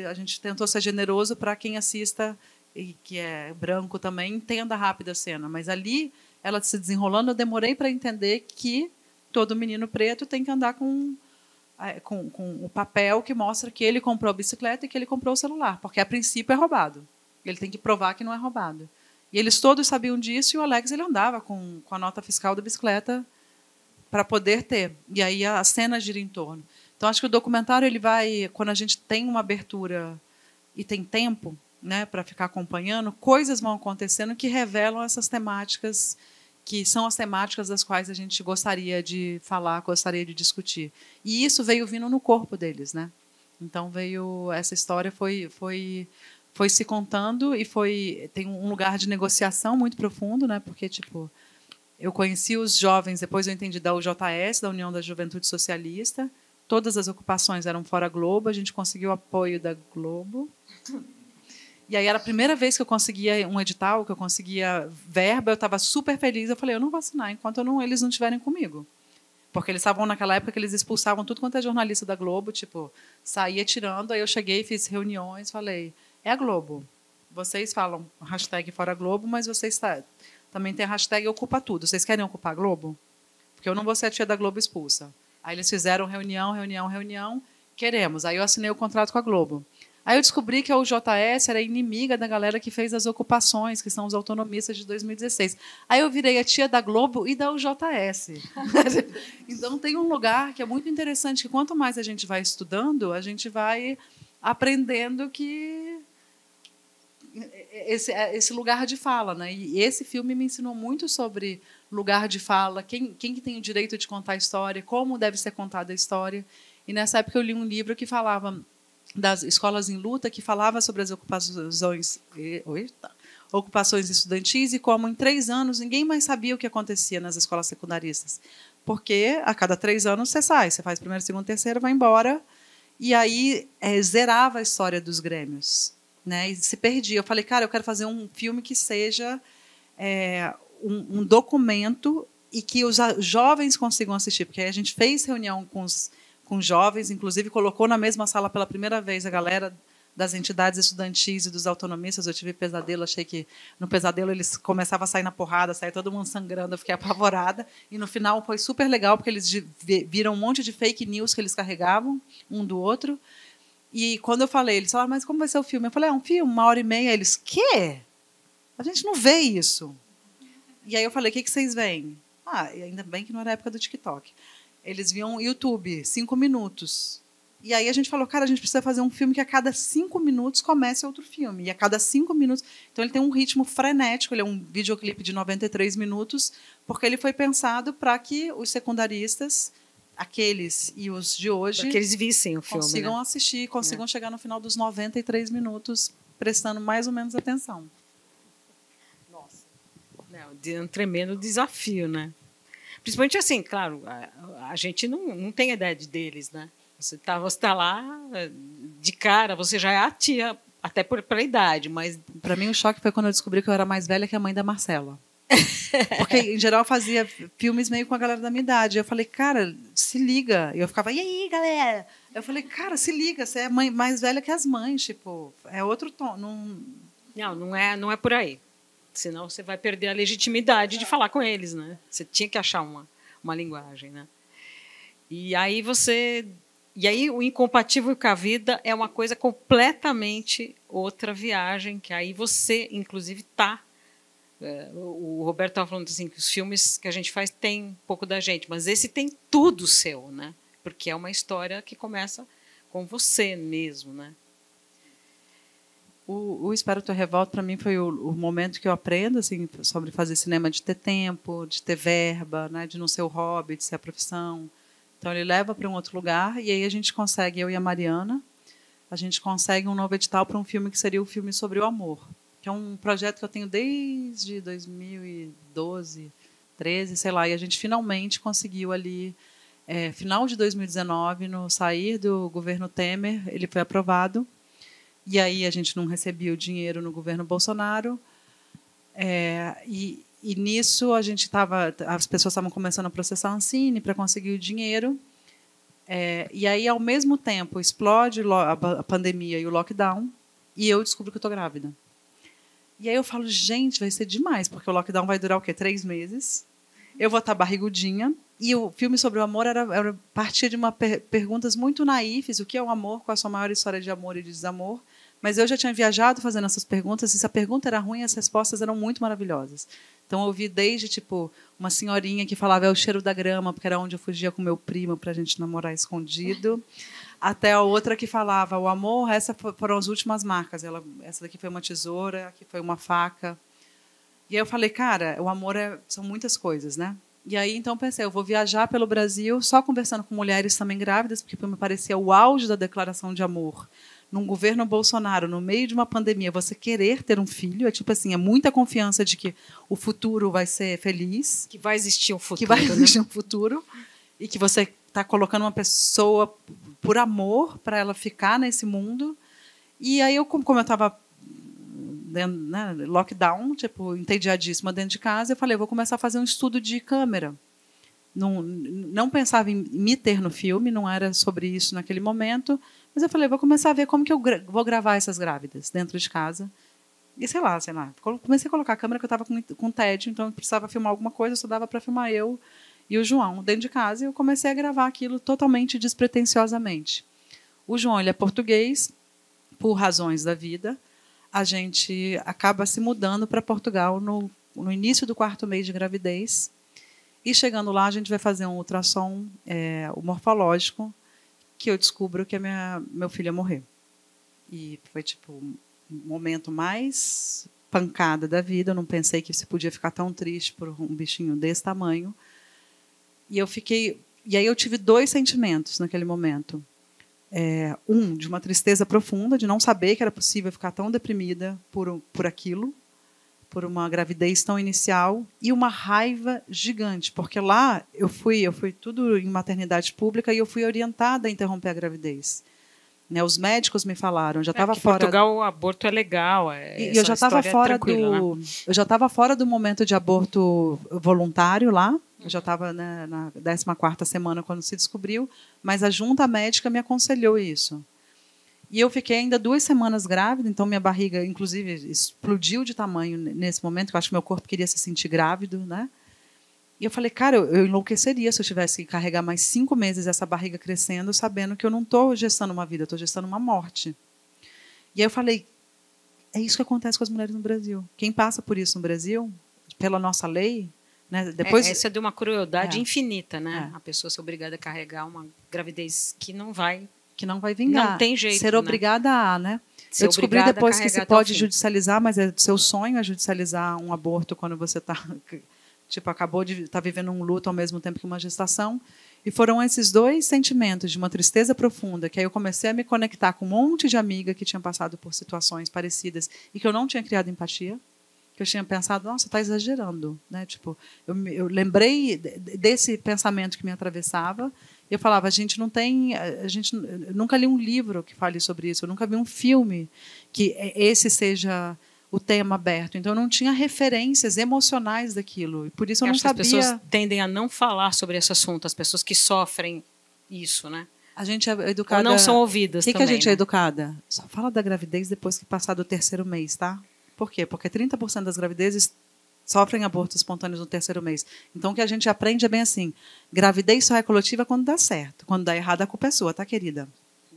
S3: a gente tentou ser generoso para quem assista, e que é branco também, entenda rápido a cena, mas ali, ela se desenrolando, eu demorei para entender que todo menino preto tem que andar com o papel que mostra que ele comprou a bicicleta e que ele comprou o celular, porque a princípio é roubado. Ele tem que provar que não é roubado. E eles todos sabiam disso, e o Alex ele andava com a nota fiscal da bicicleta para poder ter. E aí a cena gira em torno. Então, acho que o documentário, ele vai, quando a gente tem uma abertura e tem tempo, né, para ficar acompanhando, coisas vão acontecendo que revelam essas temáticas que são as temáticas das quais a gente gostaria de falar, gostaria de discutir. E isso veio vindo no corpo deles, né? Então essa história foi se contando e tem um lugar de negociação muito profundo, né? Porque tipo, eu conheci os jovens, depois eu entendi da UJS, da União da Juventude Socialista. Todas as ocupações eram fora Globo, a gente conseguiu o apoio da Globo. E aí era a primeira vez que eu conseguia um edital, que eu conseguia verba, eu estava super feliz. Eu falei, eu não vou assinar enquanto eles não estiverem comigo. Porque eles estavam naquela época que eles expulsavam tudo quanto é jornalista da Globo, tipo, saía tirando. Aí eu cheguei, fiz reuniões, falei, é a Globo. Vocês falam hashtag fora Globo, mas vocês também tem a hashtag ocupa tudo. Vocês querem ocupar a Globo? Porque eu não vou ser a tia da Globo expulsa. Aí eles fizeram reunião, queremos. Aí eu assinei o contrato com a Globo. Aí eu descobri que a UJS era inimiga da galera que fez as ocupações, que são os autonomistas de 2016. Aí eu virei a tia da Globo e da UJS. Então tem um lugar que é muito interessante, que quanto mais a gente vai estudando, a gente vai aprendendo que esse lugar de fala, né? E esse filme me ensinou muito sobre lugar de fala, quem que tem o direito de contar a história, como deve ser contada a história. E nessa época eu li um livro que falava das escolas em luta, que falava sobre as ocupações estudantis e como em 3 anos ninguém mais sabia o que acontecia nas escolas secundaristas. Porque a cada 3 anos você sai, você faz primeiro, segundo, terceiro, vai embora, e aí zerava a história dos grêmios, né? E se perdia. Eu falei, cara, eu quero fazer um filme que seja um documento e que os jovens consigam assistir, porque aí a gente fez reunião com jovens, inclusive colocou na mesma sala pela primeira vez a galera das entidades estudantis e dos autonomistas. Eu tive pesadelo, achei que no pesadelo eles começavam a sair na porrada, saía todo mundo sangrando, eu fiquei apavorada. E no final foi super legal, porque eles viram um monte de fake news que eles carregavam um do outro. E quando eu falei, eles falaram, mas como vai ser o filme? Eu falei, é um filme, 1h30. Eles, quê? A gente não vê isso. E aí eu falei, o que vocês veem? Ainda bem que não era a época do TikTok. Eles viam YouTube, 5 minutos. E aí a gente falou, cara, a gente precisa fazer um filme que a cada 5 minutos comece outro filme. E a cada 5 minutos... Então, ele tem um ritmo frenético, ele é um videoclipe de 93 minutos, porque ele foi pensado para que os secundaristas, aqueles e os de hoje...
S2: Para que eles vissem o filme,
S3: consigam assistir, consigam chegar no final dos 93 minutos, prestando mais ou menos atenção.
S2: Nossa. Não, um tremendo desafio, né? Principalmente assim, claro, a gente não tem a idade deles, né? Você tá lá, de cara, você já é a tia, até pela idade, mas...
S3: Para mim, o choque foi quando eu descobri que eu era mais velha que a mãe da Marcela. Porque, em geral, eu fazia filmes meio com a galera da minha idade. Eu falei, cara, se liga. E eu ficava, e aí, galera? Eu falei, cara, se liga, você é mais velha que as mães, tipo, é outro tom.
S2: Não é por aí. Senão você vai perder a legitimidade de falar com eles, né? Você tinha que achar uma linguagem, né? E aí o Incompatível com a Vida é uma coisa completamente outra viagem, que aí você, inclusive, está... o Roberto estava falando assim, que os filmes que a gente faz tem um pouco da gente, mas esse tem tudo seu, né? Porque é uma história que começa com você mesmo, né?
S3: O Espero Tua Revolta, para mim, foi o momento que eu aprendo assim, sobre fazer cinema, de ter tempo, de ter verba, né, de não ser o hobby, de ser a profissão. Então, ele leva para um outro lugar, e aí a gente consegue, eu e a Mariana, a gente consegue um novo edital para um filme que seria o filme sobre o amor, que é um projeto que eu tenho desde 2012, 13, sei lá, e a gente finalmente conseguiu ali, final de 2019, no sair do governo Temer, ele foi aprovado. E aí a gente não recebia o dinheiro no governo Bolsonaro. E nisso as pessoas estavam começando a processar a Ancine para conseguir o dinheiro. E aí, ao mesmo tempo, explode a pandemia e o lockdown, e eu descubro que eu estou grávida. E aí eu falo, gente, vai ser demais, porque o lockdown vai durar o quê? 3 meses. Eu vou estar barrigudinha. E o filme sobre o amor era partir de perguntas muito naífes. O que é o amor? Qual a sua maior história de amor e de desamor? Mas eu já tinha viajado fazendo essas perguntas, e se a pergunta era ruim, as respostas eram muito maravilhosas. Então, eu ouvi desde tipo uma senhorinha que falava é o cheiro da grama, porque era onde eu fugia com meu primo para a gente namorar escondido, até a outra que falava o amor, essas foram as últimas marcas. Essa daqui foi uma tesoura, aqui foi uma faca. E aí eu falei, cara, o amor são muitas coisas, né? E aí, então, pensei, eu vou viajar pelo Brasil só conversando com mulheres também grávidas, porque me parecia o auge da declaração de amor. Num governo Bolsonaro, no meio de uma pandemia, você querer ter um filho, é tipo assim, é muita confiança de que o futuro vai ser feliz.
S2: Que vai existir um futuro.
S3: Que vai existir um futuro. E que você está colocando uma pessoa por amor para ela ficar nesse mundo. E aí, como eu estava lockdown, tipo, entediadíssima dentro de casa, eu falei, eu vou começar a fazer um estudo de câmera. Não pensava em me ter no filme, não era sobre isso naquele momento, mas eu falei, vou começar a ver como que eu vou gravar essas grávidas dentro de casa. E sei lá. Comecei a colocar a câmera, que eu estava com TED, então eu precisava filmar alguma coisa, só dava para filmar eu e o João dentro de casa, e eu comecei a gravar aquilo totalmente despretensiosamente. O João, ele é português, por razões da vida. A gente acaba se mudando para Portugal no início do 4º mês de gravidez. E chegando lá, a gente vai fazer um ultrassom o morfológico, que eu descubro que meu filho ia morrer. E foi tipo um momento mais pancada da vida. Eu não pensei que se podia ficar tão triste por um bichinho desse tamanho. E aí eu tive 2 sentimentos naquele momento. De uma tristeza profunda, de não saber que era possível ficar tão deprimida por aquilo, por uma gravidez tão inicial, e uma raiva gigante, porque lá eu fui tudo em maternidade pública, e eu fui orientada a interromper a gravidez. Né, os médicos me falaram, já estava fora.
S2: Em Portugal o aborto é legal,
S3: e eu já estava fora eu já estava fora do momento de aborto voluntário lá. Eu já estava, né, na 14ª semana quando se descobriu, mas a junta médica me aconselhou isso. E eu fiquei ainda 2 semanas grávida, então minha barriga, inclusive, explodiu de tamanho nesse momento, que eu acho que meu corpo queria se sentir grávido, né? E eu falei, cara, eu enlouqueceria se eu tivesse que carregar mais 5 meses essa barriga crescendo, sabendo que eu não estou gestando uma vida, eu estou gestando uma morte. E aí eu falei, é isso que acontece com as mulheres no Brasil. Quem passa por isso no Brasil, pela nossa lei, né? Depois,
S2: essa é de uma crueldade infinita, né? A pessoa ser obrigada a carregar uma gravidez que não vai
S3: vingar.
S2: Não tem jeito.
S3: Ser obrigada a, né? Eu descobri depois que se pode judicializar, mas seu sonho é judicializar um aborto quando você está acabou de estar vivendo um luto ao mesmo tempo que uma gestação. E foram esses 2 sentimentos de uma tristeza profunda, que aí eu comecei a me conectar com um monte de amiga que tinha passado por situações parecidas e que eu não tinha criado empatia, porque eu tinha pensado, nossa, está exagerando, né? Tipo, eu lembrei desse pensamento que me atravessava e eu falava, a gente eu nunca li um livro que fale sobre isso, eu nunca vi um filme que esse seja o tema aberto, então eu não tinha referências emocionais daquilo, e por isso eu não sabia.
S2: As pessoas tendem a não falar sobre esse assunto, as pessoas que sofrem isso, né?
S3: A gente é educada.
S2: Ou não são ouvidas também.
S3: O que a gente
S2: né?
S3: é educada? Só fala da gravidez depois que passar do 3º mês, tá? Por quê? Porque 30% das gravidezes sofrem abortos espontâneos no 3º mês. Então, o que a gente aprende é bem assim: gravidez só é coletiva quando dá certo. Quando dá errado, a culpa é sua, tá, querida?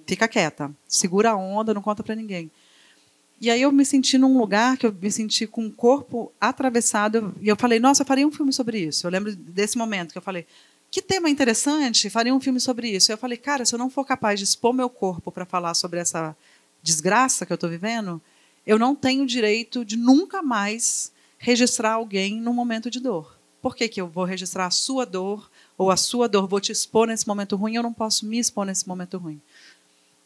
S3: Fica quieta. Segura a onda, não conta para ninguém. E aí eu me senti num lugar que eu me senti com o corpo atravessado. E eu falei, nossa, eu faria um filme sobre isso. Eu lembro desse momento que eu falei, que tema interessante, faria um filme sobre isso. Eu falei, cara, se eu não for capaz de expor meu corpo para falar sobre essa desgraça que eu estou vivendo, eu não tenho direito de nunca mais registrar alguém num momento de dor. Por que eu vou registrar a sua dor ou a sua dor? Vou te expor nesse momento ruim, eu não posso me expor nesse momento ruim.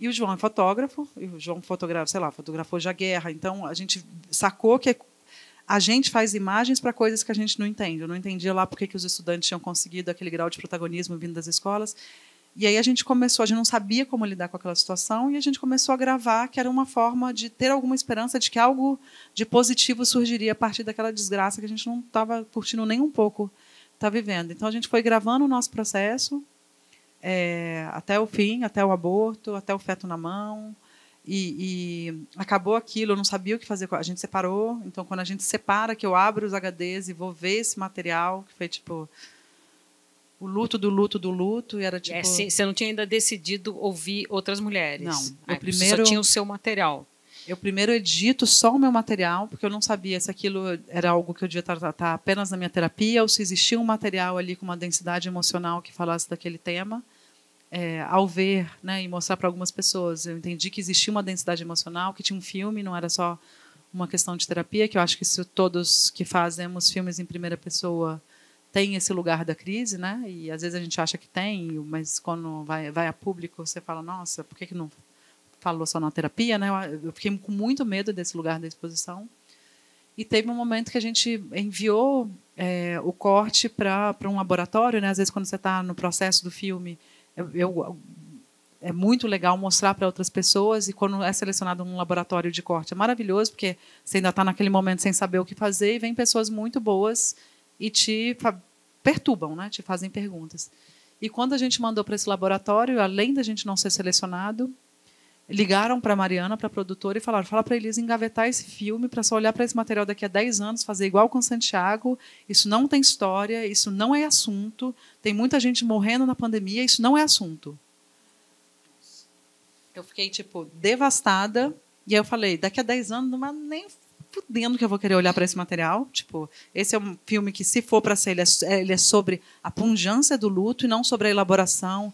S3: E o João é fotógrafo, e o João fotografou já guerra. Então, a gente sacou que a gente faz imagens para coisas que a gente não entende. Eu não entendia lá por que os estudantes tinham conseguido aquele grau de protagonismo vindo das escolas. E aí a gente não sabia como lidar com aquela situação, e a gente começou a gravar, que era uma forma de ter alguma esperança de que algo de positivo surgiria a partir daquela desgraça que a gente não estava curtindo nem um pouco estar vivendo. Então, a gente foi gravando o nosso processo, até o fim, até o aborto, até o feto na mão, e acabou aquilo, eu não sabia o que fazer, a gente separou, então quando a gente separa, que eu abro os HDs e vou ver esse material, que foi tipo o luto do luto do luto, e era tipo...
S2: Você não tinha ainda decidido ouvir outras mulheres?
S3: Não.
S2: Você só tinha o seu material.
S3: Eu primeiro edito só o meu material, porque eu não sabia se aquilo era algo que eu devia tratar apenas na minha terapia ou se existia um material ali com uma densidade emocional que falasse daquele tema. Ao ver, né, e mostrar para algumas pessoas, eu entendi que existia uma densidade emocional, que tinha um filme, não era só uma questão de terapia, que eu acho que se todos que fazemos filmes em primeira pessoa têm esse lugar da crise, né? E às vezes a gente acha que tem, mas quando vai a público você fala, nossa, por que não falou só na terapia, né? Eu fiquei com muito medo desse lugar da exposição. E teve um momento que a gente enviou o corte para um laboratório, né? Às vezes quando você está no processo do filme, é muito legal mostrar para outras pessoas, e quando é selecionado um laboratório de corte é maravilhoso, porque você ainda está naquele momento sem saber o que fazer, e vem pessoas muito boas e te perturbam, né? Te fazem perguntas. E quando a gente mandou para esse laboratório, além da gente não ser selecionado, ligaram para a Mariana, para a produtora, e falaram, fala para a Elisa engavetar esse filme para só olhar para esse material daqui a 10 anos, fazer igual com Santiago, isso não tem história, isso não é assunto, tem muita gente morrendo na pandemia, isso não é assunto. Eu fiquei, tipo, devastada, e aí eu falei, daqui a 10 anos, não é nem fudendo que eu vou querer olhar para esse material. Tipo, esse é um filme que, se for para ser, ele é sobre a pungência do luto e não sobre a elaboração.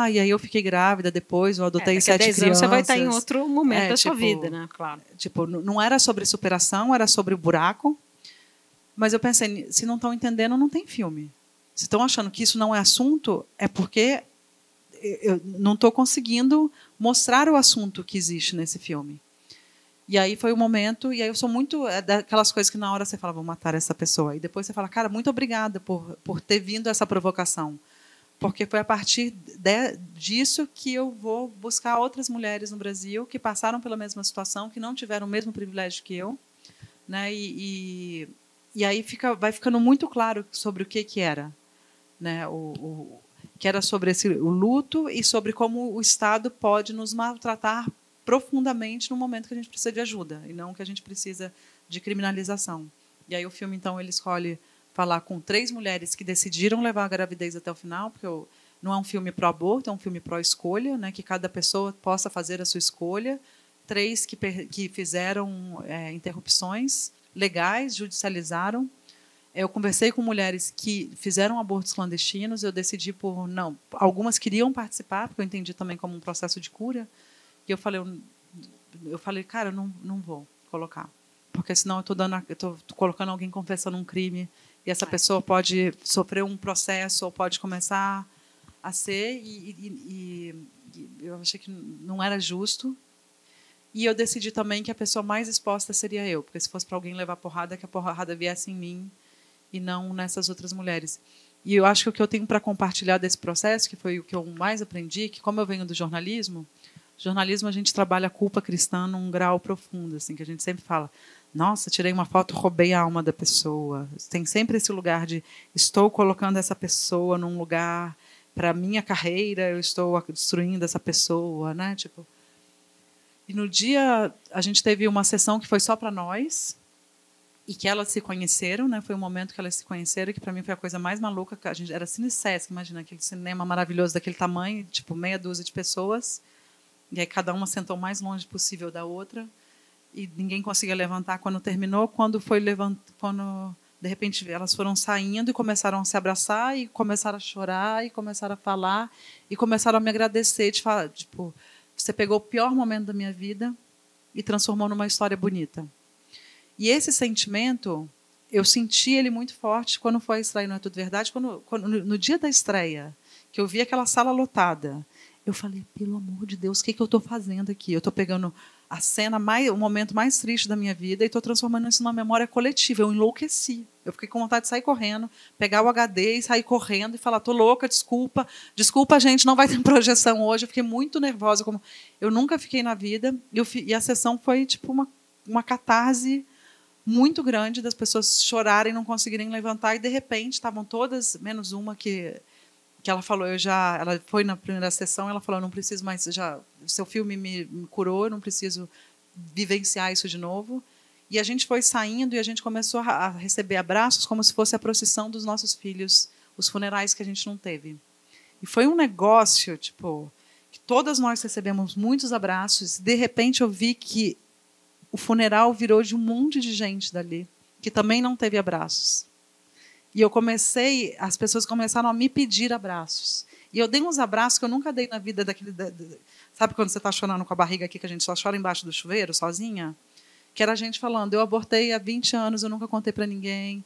S3: E aí eu fiquei grávida depois, eu adotei 7 crianças.
S2: Anos você vai estar em outro momento da sua vida, né? Claro.
S3: Tipo, não era sobre superação, era sobre o buraco. Mas eu pensei, se não estão entendendo, não tem filme. Se estão achando que isso não é assunto, é porque eu não estou conseguindo mostrar o assunto que existe nesse filme. E aí foi o momento, e aí eu sou muito daquelas coisas que na hora você fala, vou matar essa pessoa. E depois você fala, cara, muito obrigada por ter vindo essa provocação. Porque foi a partir disso que eu vou buscar outras mulheres no Brasil que passaram pela mesma situação, que não tiveram o mesmo privilégio que eu. Né? E aí vai ficando muito claro sobre o que era. Né? Que era sobre o luto e sobre como o Estado pode nos maltratar profundamente no momento que a gente precisa de ajuda e não que a gente precisa de criminalização. E aí o filme, então, ele escolhe falar com 3 mulheres que decidiram levar a gravidez até o final, porque não é um filme pró-aborto, é um filme pró-escolha, né, que cada pessoa possa fazer a sua escolha. 3 que fizeram interrupções legais, judicializaram. Eu conversei com mulheres que fizeram abortos clandestinos, eu decidi por não. Algumas queriam participar, porque eu entendi também como um processo de cura. E eu falei, cara, não vou colocar, porque senão eu estou colocando alguém confessando um crime, e essa pessoa pode sofrer um processo ou pode começar a ser, e eu achei que não era justo. E eu decidi também que a pessoa mais exposta seria eu, porque se fosse para alguém levar porrada, que a porrada viesse em mim e não nessas outras mulheres. E eu acho que o que eu tenho para compartilhar desse processo, que foi o que eu mais aprendi, que como eu venho do jornalismo a gente trabalha a culpa cristã num grau profundo, assim, que a gente sempre fala, nossa, tirei uma foto, roubei a alma da pessoa. Tem sempre esse lugar de estou colocando essa pessoa num lugar para a minha carreira, eu estou destruindo essa pessoa, né? Tipo, e no dia a gente teve uma sessão que foi só para nós e que elas se conheceram, né? Foi um momento que elas se conheceram que para mim foi a coisa mais maluca, que a gente era Cine Sesc, imagina aquele cinema maravilhoso daquele tamanho, tipo meia dúzia de pessoas, e aí cada uma sentou o mais longe possível da outra e ninguém conseguia levantar quando terminou, quando de repente elas foram saindo e começaram a se abraçar e começaram a chorar e começaram a falar e começaram a me agradecer, de falar, tipo, você pegou o pior momento da minha vida e transformou numa história bonita. E esse sentimento, eu senti ele muito forte quando foi a estreia Não É Tudo Verdade, no dia da estreia, que eu vi aquela sala lotada. Eu falei, pelo amor de Deus, o que eu estou fazendo aqui? Eu estou pegando a cena, o momento mais triste da minha vida e estou transformando isso numa memória coletiva. Eu enlouqueci. Eu fiquei com vontade de sair correndo, pegar o HD e sair correndo e falar, estou louca, desculpa, gente, não vai ter projeção hoje. Eu fiquei muito nervosa, como eu nunca fiquei na vida. E a sessão foi tipo uma catarse muito grande das pessoas chorarem, não conseguirem levantar, e de repente estavam todas, menos uma que ela falou, ela foi na primeira sessão, ela falou, não preciso mais, seu filme me curou, eu não preciso vivenciar isso de novo. E a gente foi saindo e a gente começou a receber abraços como se fosse a procissão dos nossos filhos, os funerais que a gente não teve. E foi um negócio, tipo, que todas nós recebemos muitos abraços, e de repente eu vi que o funeral virou de um monte de gente dali, que também não teve abraços. E as pessoas começaram a me pedir abraços. E eu dei uns abraços que eu nunca dei na vida sabe quando você está chorando com a barriga aqui, que a gente só chora embaixo do chuveiro, sozinha? Que era a gente falando, eu abortei há 20 anos, eu nunca contei para ninguém.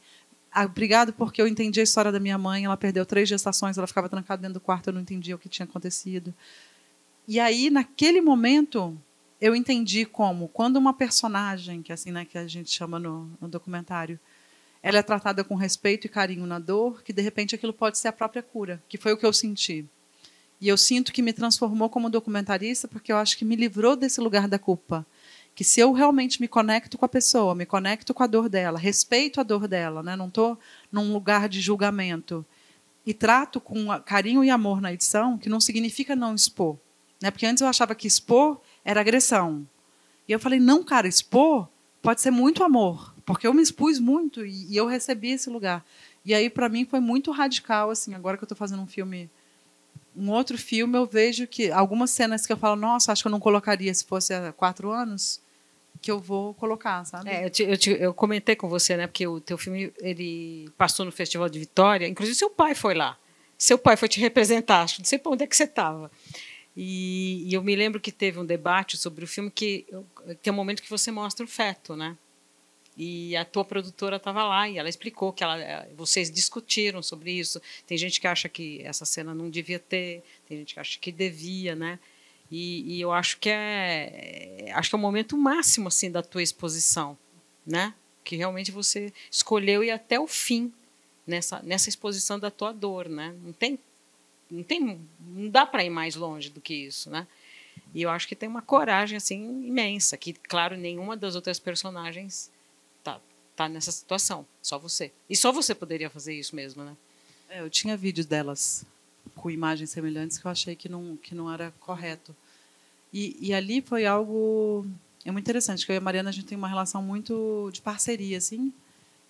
S3: Obrigado porque eu entendi a história da minha mãe, ela perdeu 3 gestações, ela ficava trancada dentro do quarto, eu não entendia o que tinha acontecido. E aí, naquele momento, eu entendi quando uma personagem, que é assim, né, que a gente chama no documentário, ela é tratada com respeito e carinho na dor, que de repente aquilo pode ser a própria cura, que foi o que eu senti. E eu sinto que me transformou como documentarista, porque eu acho que me livrou desse lugar da culpa. Que se eu realmente me conecto com a pessoa, me conecto com a dor dela, respeito a dor dela, né? Não estou num lugar de julgamento, e trato com carinho e amor na edição, que não significa não expor. Né? Porque antes eu achava que expor era agressão. E eu falei, não, cara, expor pode ser muito amor, porque eu me expus muito e eu recebi esse lugar. E aí, para mim, foi muito radical. Assim, agora que eu estou fazendo um outro filme, eu vejo que algumas cenas que eu falo, nossa, acho que eu não colocaria se fosse há 4 anos, que eu vou colocar, sabe?
S2: Eu comentei com você, né? Porque o teu filme ele passou no Festival de Vitória, inclusive seu pai foi lá. Seu pai foi te representar, não sei para onde é que você estava. E eu me lembro que teve um debate sobre o filme que tem um momento que você mostra o feto, né? E a tua produtora estava lá e ela explicou que vocês discutiram sobre isso. Tem gente que acha que essa cena não devia ter, tem gente que acha que devia, né? E eu acho que é o momento máximo assim da tua exposição, né? Que realmente você escolheu ir até o fim nessa exposição da tua dor, né? Não dá para ir mais longe do que isso, né? E eu acho que tem uma coragem assim imensa, que claro, nenhuma das outras personagens tá nessa situação, só você. E só você poderia fazer isso mesmo, né?
S3: Eu tinha vídeos delas com imagens semelhantes que eu achei que não era correto. E ali foi algo muito interessante, que eu e a Mariana, a gente tem uma relação muito de parceria, assim,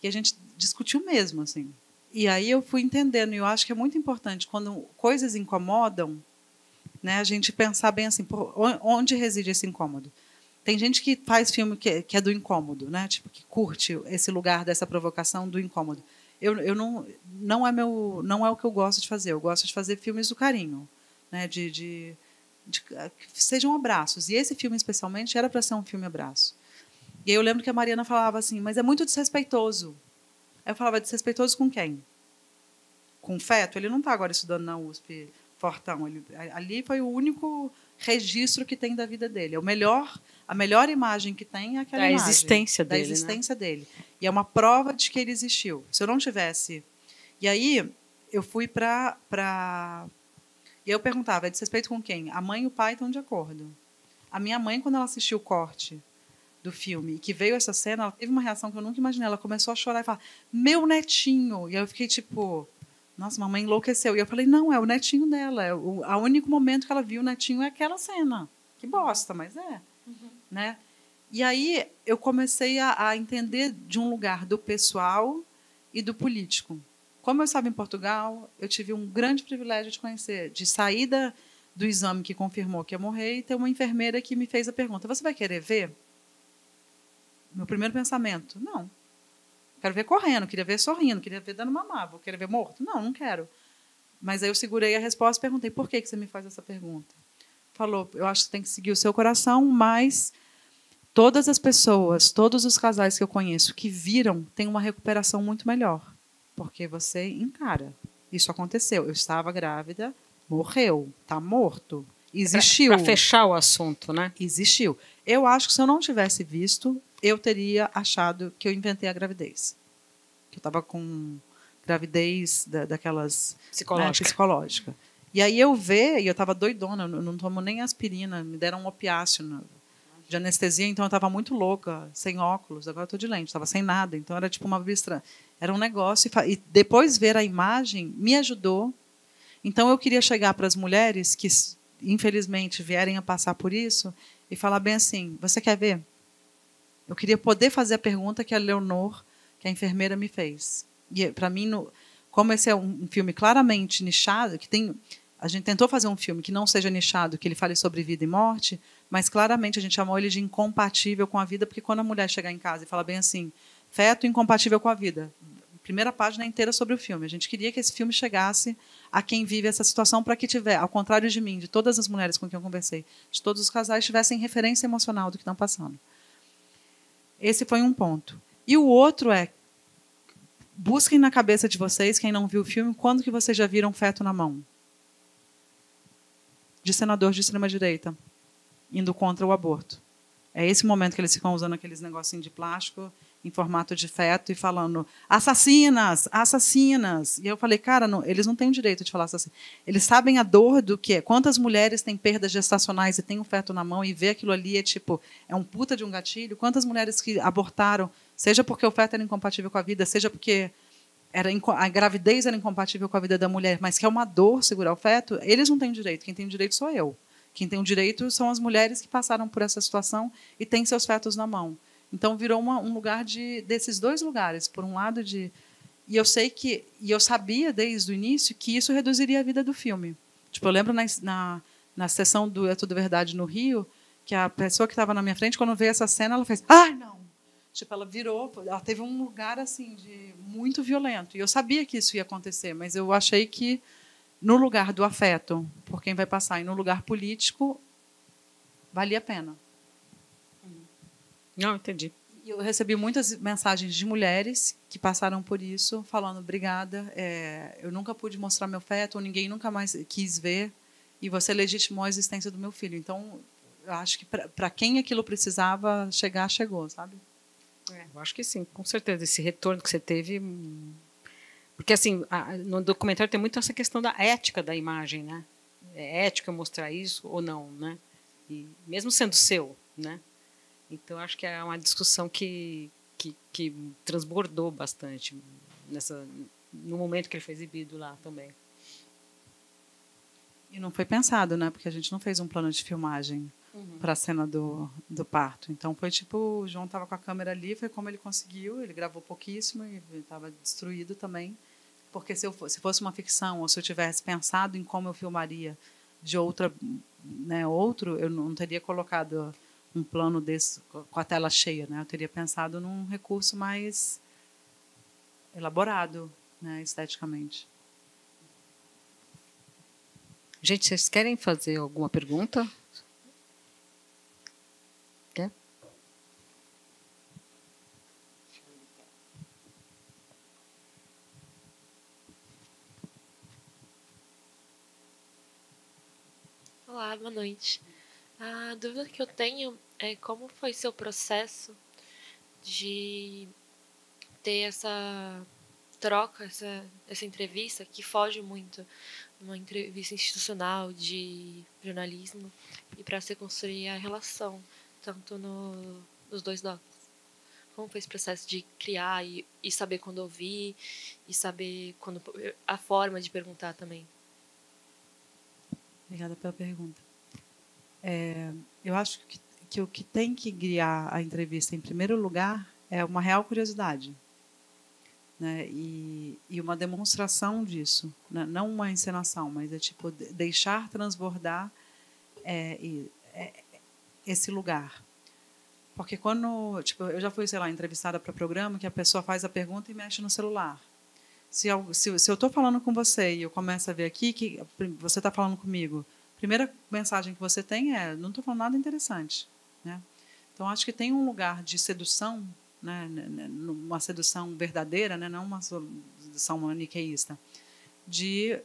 S3: e a gente discutiu mesmo, assim. E aí eu fui entendendo, e eu acho que é muito importante, quando coisas incomodam, né, a gente pensar bem assim, onde reside esse incômodo. Tem gente que faz filme que é do incômodo, né, tipo, que curte esse lugar dessa provocação do incômodo. Eu não é o que eu gosto de fazer. Eu gosto de fazer filmes do carinho, né, que sejam abraços. E esse filme, especialmente, era para ser um filme abraço. E aí eu lembro que a Mariana falava assim, mas é muito desrespeitoso. Aí eu falava, desrespeitoso com quem? Com o feto? Ele não está agora estudando na USP. fortão. Ali foi o único registro que tem da vida dele. A melhor imagem que tem é aquela imagem.
S2: Da
S3: existência dele. E é uma prova de que ele existiu. Se eu não tivesse... E aí, eu fui para... E eu perguntava, é desrespeito com quem? A mãe e o pai estão de acordo. A minha mãe, quando ela assistiu o corte do filme e que veio essa cena, ela teve uma reação que eu nunca imaginei. Ela começou a chorar e falar, meu netinho. E eu fiquei tipo, nossa, mamãe enlouqueceu. E eu falei, não, é o netinho dela. O único momento que ela viu o netinho é aquela cena. Que bosta, mas é. Né? E aí eu comecei a entender de um lugar do pessoal e do político. Como eu estava em Portugal, eu tive um grande privilégio de conhecer, de sair do exame que confirmou que ia morrer e ter uma enfermeira que me fez a pergunta, você vai querer ver? Meu primeiro pensamento, não. Quero ver correndo, queria ver sorrindo, queria ver dando mamar, vou querer ver morto? Não, não quero. Mas aí eu segurei a resposta e perguntei, por que você me faz essa pergunta? Falou, eu acho que tem que seguir o seu coração, mas todas as pessoas, todos os casais que eu conheço que viram, têm uma recuperação muito melhor. Porque você encara. Isso aconteceu. Eu estava grávida, morreu, está morto. Existiu.
S2: Para fechar o assunto, né?
S3: Existiu. Eu acho que se eu não tivesse visto, eu teria achado que eu inventei a gravidez. Que eu estava com gravidez daquelas... Psicológica. E aí eu estava doidona, eu não tomo nem aspirina, me deram um opiáceo de anestesia, então eu estava muito louca, sem óculos, agora eu estou de lente, estava sem nada, então era tipo uma vista, era um negócio, e depois ver a imagem me ajudou. Então eu queria chegar para as mulheres que, infelizmente, vierem a passar por isso e falar bem assim, você quer ver? Eu queria poder fazer a pergunta que a Leonor, que a enfermeira, me fez. E para mim, como esse é um filme claramente nichado, a gente tentou fazer um filme que não seja nichado, que ele fale sobre vida e morte, mas claramente a gente chamou ele de incompatível com a vida, porque quando a mulher chegar em casa e fala bem assim, feto incompatível com a vida, primeira página inteira sobre o filme. A gente queria que esse filme chegasse a quem vive essa situação para que tiver, ao contrário de mim, de todas as mulheres com quem eu conversei, de todos os casais, tivessem referência emocional do que estão passando. Esse foi um ponto. E o outro é, busquem na cabeça de vocês, quem não viu o filme, quando que vocês já viram feto na mão? De senador de extrema-direita, indo contra o aborto. É esse momento que eles ficam usando aqueles negocinhos de plástico em formato de feto e falando assassinas, assassinas. E eu falei, cara, eles não têm o direito de falar assassina. Eles sabem a dor do que é. Quantas mulheres têm perdas gestacionais e têm um feto na mão e vê aquilo ali é um puta de um gatilho. Quantas mulheres que abortaram, seja porque o feto era incompatível com a vida, seja porque a gravidez era incompatível com a vida da mulher, mas que é uma dor segurar o feto, eles não têm direito. Quem tem direito sou eu. Quem tem o direito são as mulheres que passaram por essa situação e têm seus fetos na mão. Então, virou um lugar desses dois lugares. Por um lado, e eu sabia desde o início que isso reduziria a vida do filme. Tipo, eu lembro na sessão do É Tudo Verdade no Rio, que a pessoa que estava na minha frente, quando veio essa cena, ela fez, não! Tipo, ela virou, ela teve um lugar assim muito violento. E eu sabia que isso ia acontecer, mas eu achei que no lugar do afeto, por quem vai passar, e no lugar político, valia a pena.
S2: Não, entendi.
S3: Eu recebi muitas mensagens de mulheres que passaram por isso, falando, obrigada, eu nunca pude mostrar meu feto, ou ninguém nunca mais quis ver, e você legitimou a existência do meu filho. Então, eu acho que para quem aquilo precisava chegar, chegou, sabe?
S2: Eu acho que sim, com certeza. Esse retorno que você teve... Porque, assim, no documentário tem muito essa questão da ética da imagem, né? É ético mostrar isso ou não, né? E mesmo sendo seu, né? Então, acho que é uma discussão que transbordou bastante no momento que ele foi exibido lá também.
S3: E não foi pensado, né? Porque a gente não fez um plano de filmagem para a cena do parto. Então, foi tipo, o João estava com a câmera ali, foi como ele conseguiu, ele gravou pouquíssimo e estava destruído também. Porque se fosse uma ficção, ou se eu tivesse pensado em como eu filmaria de outro, eu não teria colocado um plano desse com a tela cheia, né? Eu teria pensado num recurso mais elaborado, né, esteticamente.
S2: Gente, vocês querem fazer alguma pergunta? Quer?
S8: Olá, boa noite. A dúvida que eu tenho é como foi seu processo de ter essa troca, essa entrevista que foge muito de uma entrevista institucional de jornalismo e para você construir a relação, tanto nos dois docs. Como foi esse processo de criar e saber quando ouvir e saber quando a forma de perguntar também?
S3: Obrigada pela pergunta. Eu acho que o que tem que guiar a entrevista, em primeiro lugar, é uma real curiosidade, né? E uma demonstração disso, né? Não uma encenação, mas é tipo deixar transbordar esse lugar. Porque quando, tipo, eu já fui, sei lá, entrevistada para programa que a pessoa faz a pergunta e mexe no celular. Se eu estou falando com você e eu começo a ver aqui que você está falando comigo, a primeira mensagem que você tem é: não estou falando nada interessante, né? Então acho que tem um lugar de sedução, né, uma sedução verdadeira, né, não uma sedução maniqueísta, de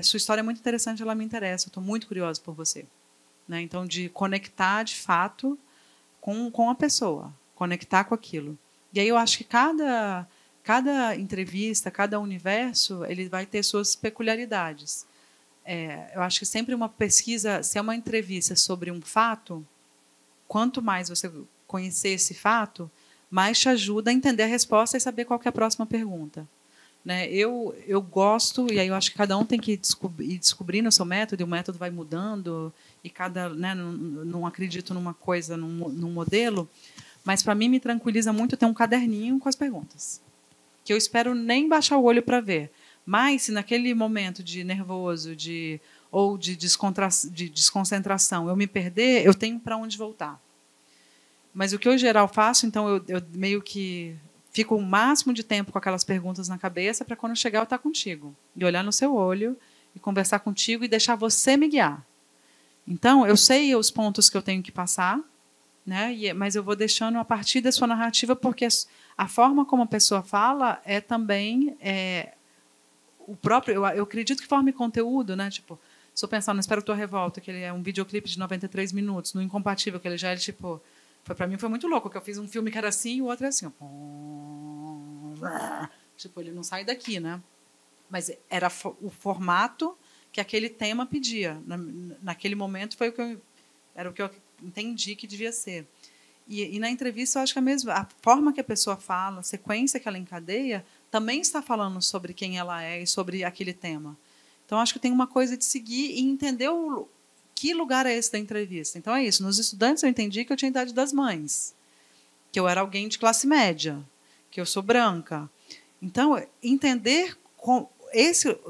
S3: sua história é muito interessante, ela me interessa, eu estou muito curiosa por você, né? Então de conectar de fato com a pessoa, conectar com aquilo. E aí eu acho que cada entrevista, cada universo, ele vai ter suas peculiaridades. Eu acho que sempre uma pesquisa, se é uma entrevista sobre um fato, quanto mais você conhecer esse fato, mais te ajuda a entender a resposta e saber qual que é a próxima pergunta, né? Eu gosto, e aí eu acho que cada um tem que ir descobrindo o seu método, e o método vai mudando, e né, não acredito numa coisa, num modelo, mas para mim me tranquiliza muito ter um caderninho com as perguntas, que eu espero nem baixar o olho para ver. Mas se naquele momento de nervoso ou de desconcentração eu me perder, eu tenho para onde voltar. Mas o que eu, em geral, faço, então, eu meio que fico o máximo de tempo com aquelas perguntas na cabeça para quando chegar eu estar contigo. E olhar no seu olho, e conversar contigo e deixar você me guiar. Então, eu sei os pontos que eu tenho que passar, né? Mas eu vou deixando a partir da sua narrativa, porque a forma como a pessoa fala é também... o próprio, eu acredito que forme conteúdo, né? Tipo, se eu pensar no Espero Tua Revolta, que ele é um videoclipe de 93 minutos, no Incompatível, que ele já é tipo... Para mim foi muito louco, que eu fiz um filme que era assim e o outro é assim. Tipo, ele não sai daqui, né? Mas era o formato que aquele tema pedia. Naquele momento era o que eu entendi que devia ser. E na entrevista eu acho que a forma que a pessoa fala, a sequência que ela encadeia, também está falando sobre quem ela é e sobre aquele tema. Então acho que tem uma coisa de seguir e entender que lugar é esse da entrevista. Então é isso. Nos estudantes eu entendi que eu tinha a idade das mães, que eu era alguém de classe média, que eu sou branca. Então entender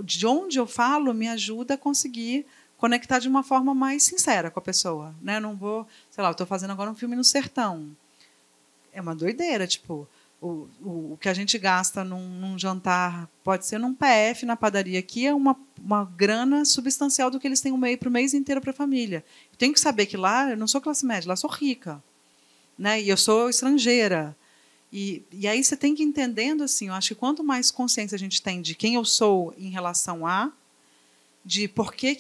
S3: de onde eu falo me ajuda a conseguir conectar de uma forma mais sincera com a pessoa, né? Não vou, sei lá, eu estou fazendo agora um filme no sertão. É uma doideira, tipo, o que a gente gasta num jantar, pode ser num PF na padaria aqui, é uma grana substancial do que eles têm para o mês inteiro para a família. Eu tenho que saber que lá eu não sou classe média, lá eu sou rica, né? E eu sou estrangeira. E aí você tem que ir entendendo assim, eu acho que quanto mais consciência a gente tem de quem eu sou em relação de por que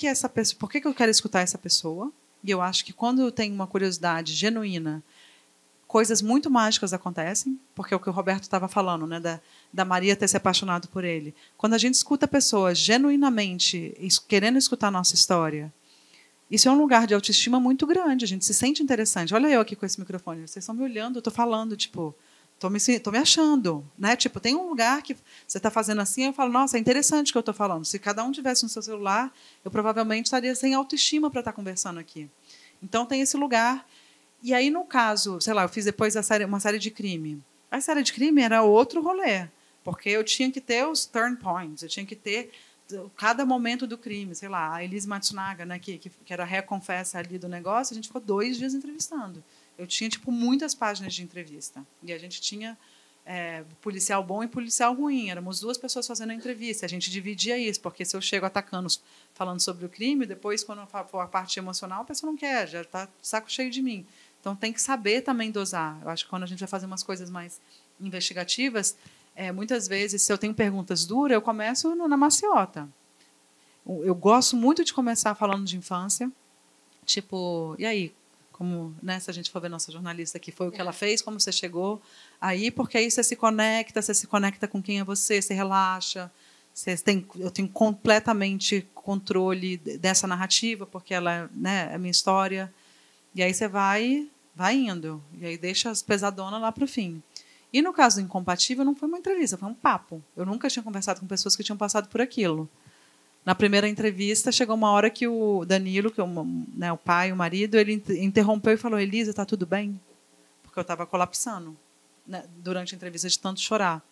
S3: eu quero escutar essa pessoa, e eu acho que quando eu tenho uma curiosidade genuína, coisas muito mágicas acontecem, porque é o que o Roberto estava falando, né, da Maria ter se apaixonado por ele. Quando a gente escuta pessoas genuinamente querendo escutar a nossa história, isso é um lugar de autoestima muito grande, a gente se sente interessante. Olha eu aqui com esse microfone, vocês estão me olhando, eu estou falando, tipo, estou me achando, né? Tipo, tem um lugar que você está fazendo assim, eu falo, nossa, é interessante o que eu estou falando. Se cada um tivesse no seu celular, eu provavelmente estaria sem autoestima para estar conversando aqui. Então tem esse lugar. E aí, no caso, sei lá, eu fiz depois uma série de crime. A série de crime era outro rolê, porque eu tinha que ter os turn points, eu tinha que ter cada momento do crime. Sei lá, a Elise Matsunaga, né, que era a reconfessa ali do negócio, a gente ficou 2 dias entrevistando. Eu tinha tipo muitas páginas de entrevista. E a gente tinha policial bom e policial ruim. Éramos 2 pessoas fazendo a entrevista. A gente dividia isso, porque se eu chego atacando, falando sobre o crime, depois, quando for a parte emocional, a pessoa não quer, já está saco cheio de mim. Então, tem que saber também dosar. Eu acho que quando a gente vai fazer umas coisas mais investigativas, muitas vezes, se eu tenho perguntas duras, eu começo na maciota. Eu gosto muito de começar falando de infância, Tipo, e aí? Como, né, se a gente for ver nossa jornalista aqui, foi o que ela fez, como você chegou aí, porque aí você se conecta com quem é você relaxa, eu tenho completamente controle dessa narrativa, porque ela, né, é a minha história. E aí você vai indo, e aí deixa as pesadonas lá para o fim. E no caso do Incompatível, não foi uma entrevista, foi um papo. Eu nunca tinha conversado com pessoas que tinham passado por aquilo. Na primeira entrevista, chegou uma hora que o Danilo, que é o pai, o marido, ele interrompeu e falou: Elisa, está tudo bem? Porque eu estava colapsando, né, durante a entrevista, de tanto chorar.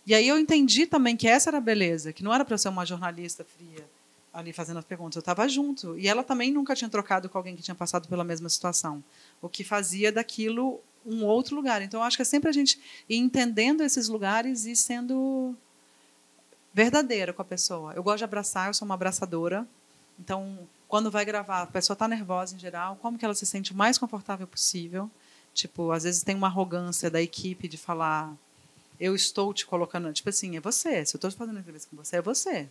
S3: E aí eu entendi também que essa era a beleza, que não era para eu ser uma jornalista fria ali fazendo as perguntas, eu estava junto. E ela também nunca tinha trocado com alguém que tinha passado pela mesma situação, o que fazia daquilo um outro lugar. Então, eu acho que é sempre a gente ir entendendo esses lugares e sendo verdadeira com a pessoa. Eu gosto de abraçar, eu sou uma abraçadora. Então, quando vai gravar, a pessoa está nervosa em geral, como que ela se sente o mais confortável possível? Tipo, às vezes tem uma arrogância da equipe de falar: eu estou te colocando... Tipo assim, é você. Se eu estou fazendo entrevista com você, é você.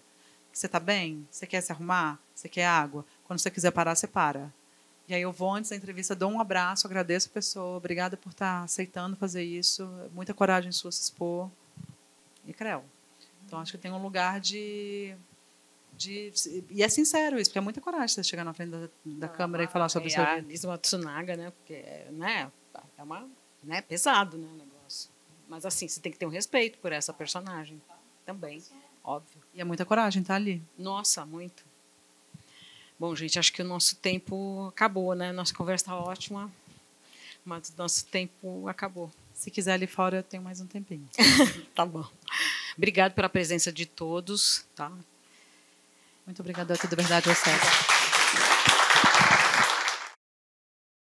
S3: Você está bem? Você quer se arrumar? Você quer água? Quando você quiser parar, você para. E aí eu vou, antes da entrevista, dou um abraço, agradeço a pessoa, obrigada por estar aceitando fazer isso, muita coragem sua se expor. E creu. Então, acho que tem um lugar de... E é sincero isso, porque é muita coragem você chegar na frente da câmera e falar sobre isso.
S2: A Elisa Matsunaga, né? Porque, né, é uma, né, pesado, né, o negócio. Mas, assim, você tem que ter um respeito por essa personagem também, óbvio.
S3: E é muita coragem estar ali.
S2: Nossa, muito. Bom, gente, acho que o nosso tempo acabou, né? Nossa conversa está ótima, mas o nosso tempo acabou.
S3: Se quiser ali fora, eu tenho mais um tempinho.
S2: Tá bom. Obrigado pela presença de todos. Tá?
S3: Muito obrigada, é tudo verdade, você.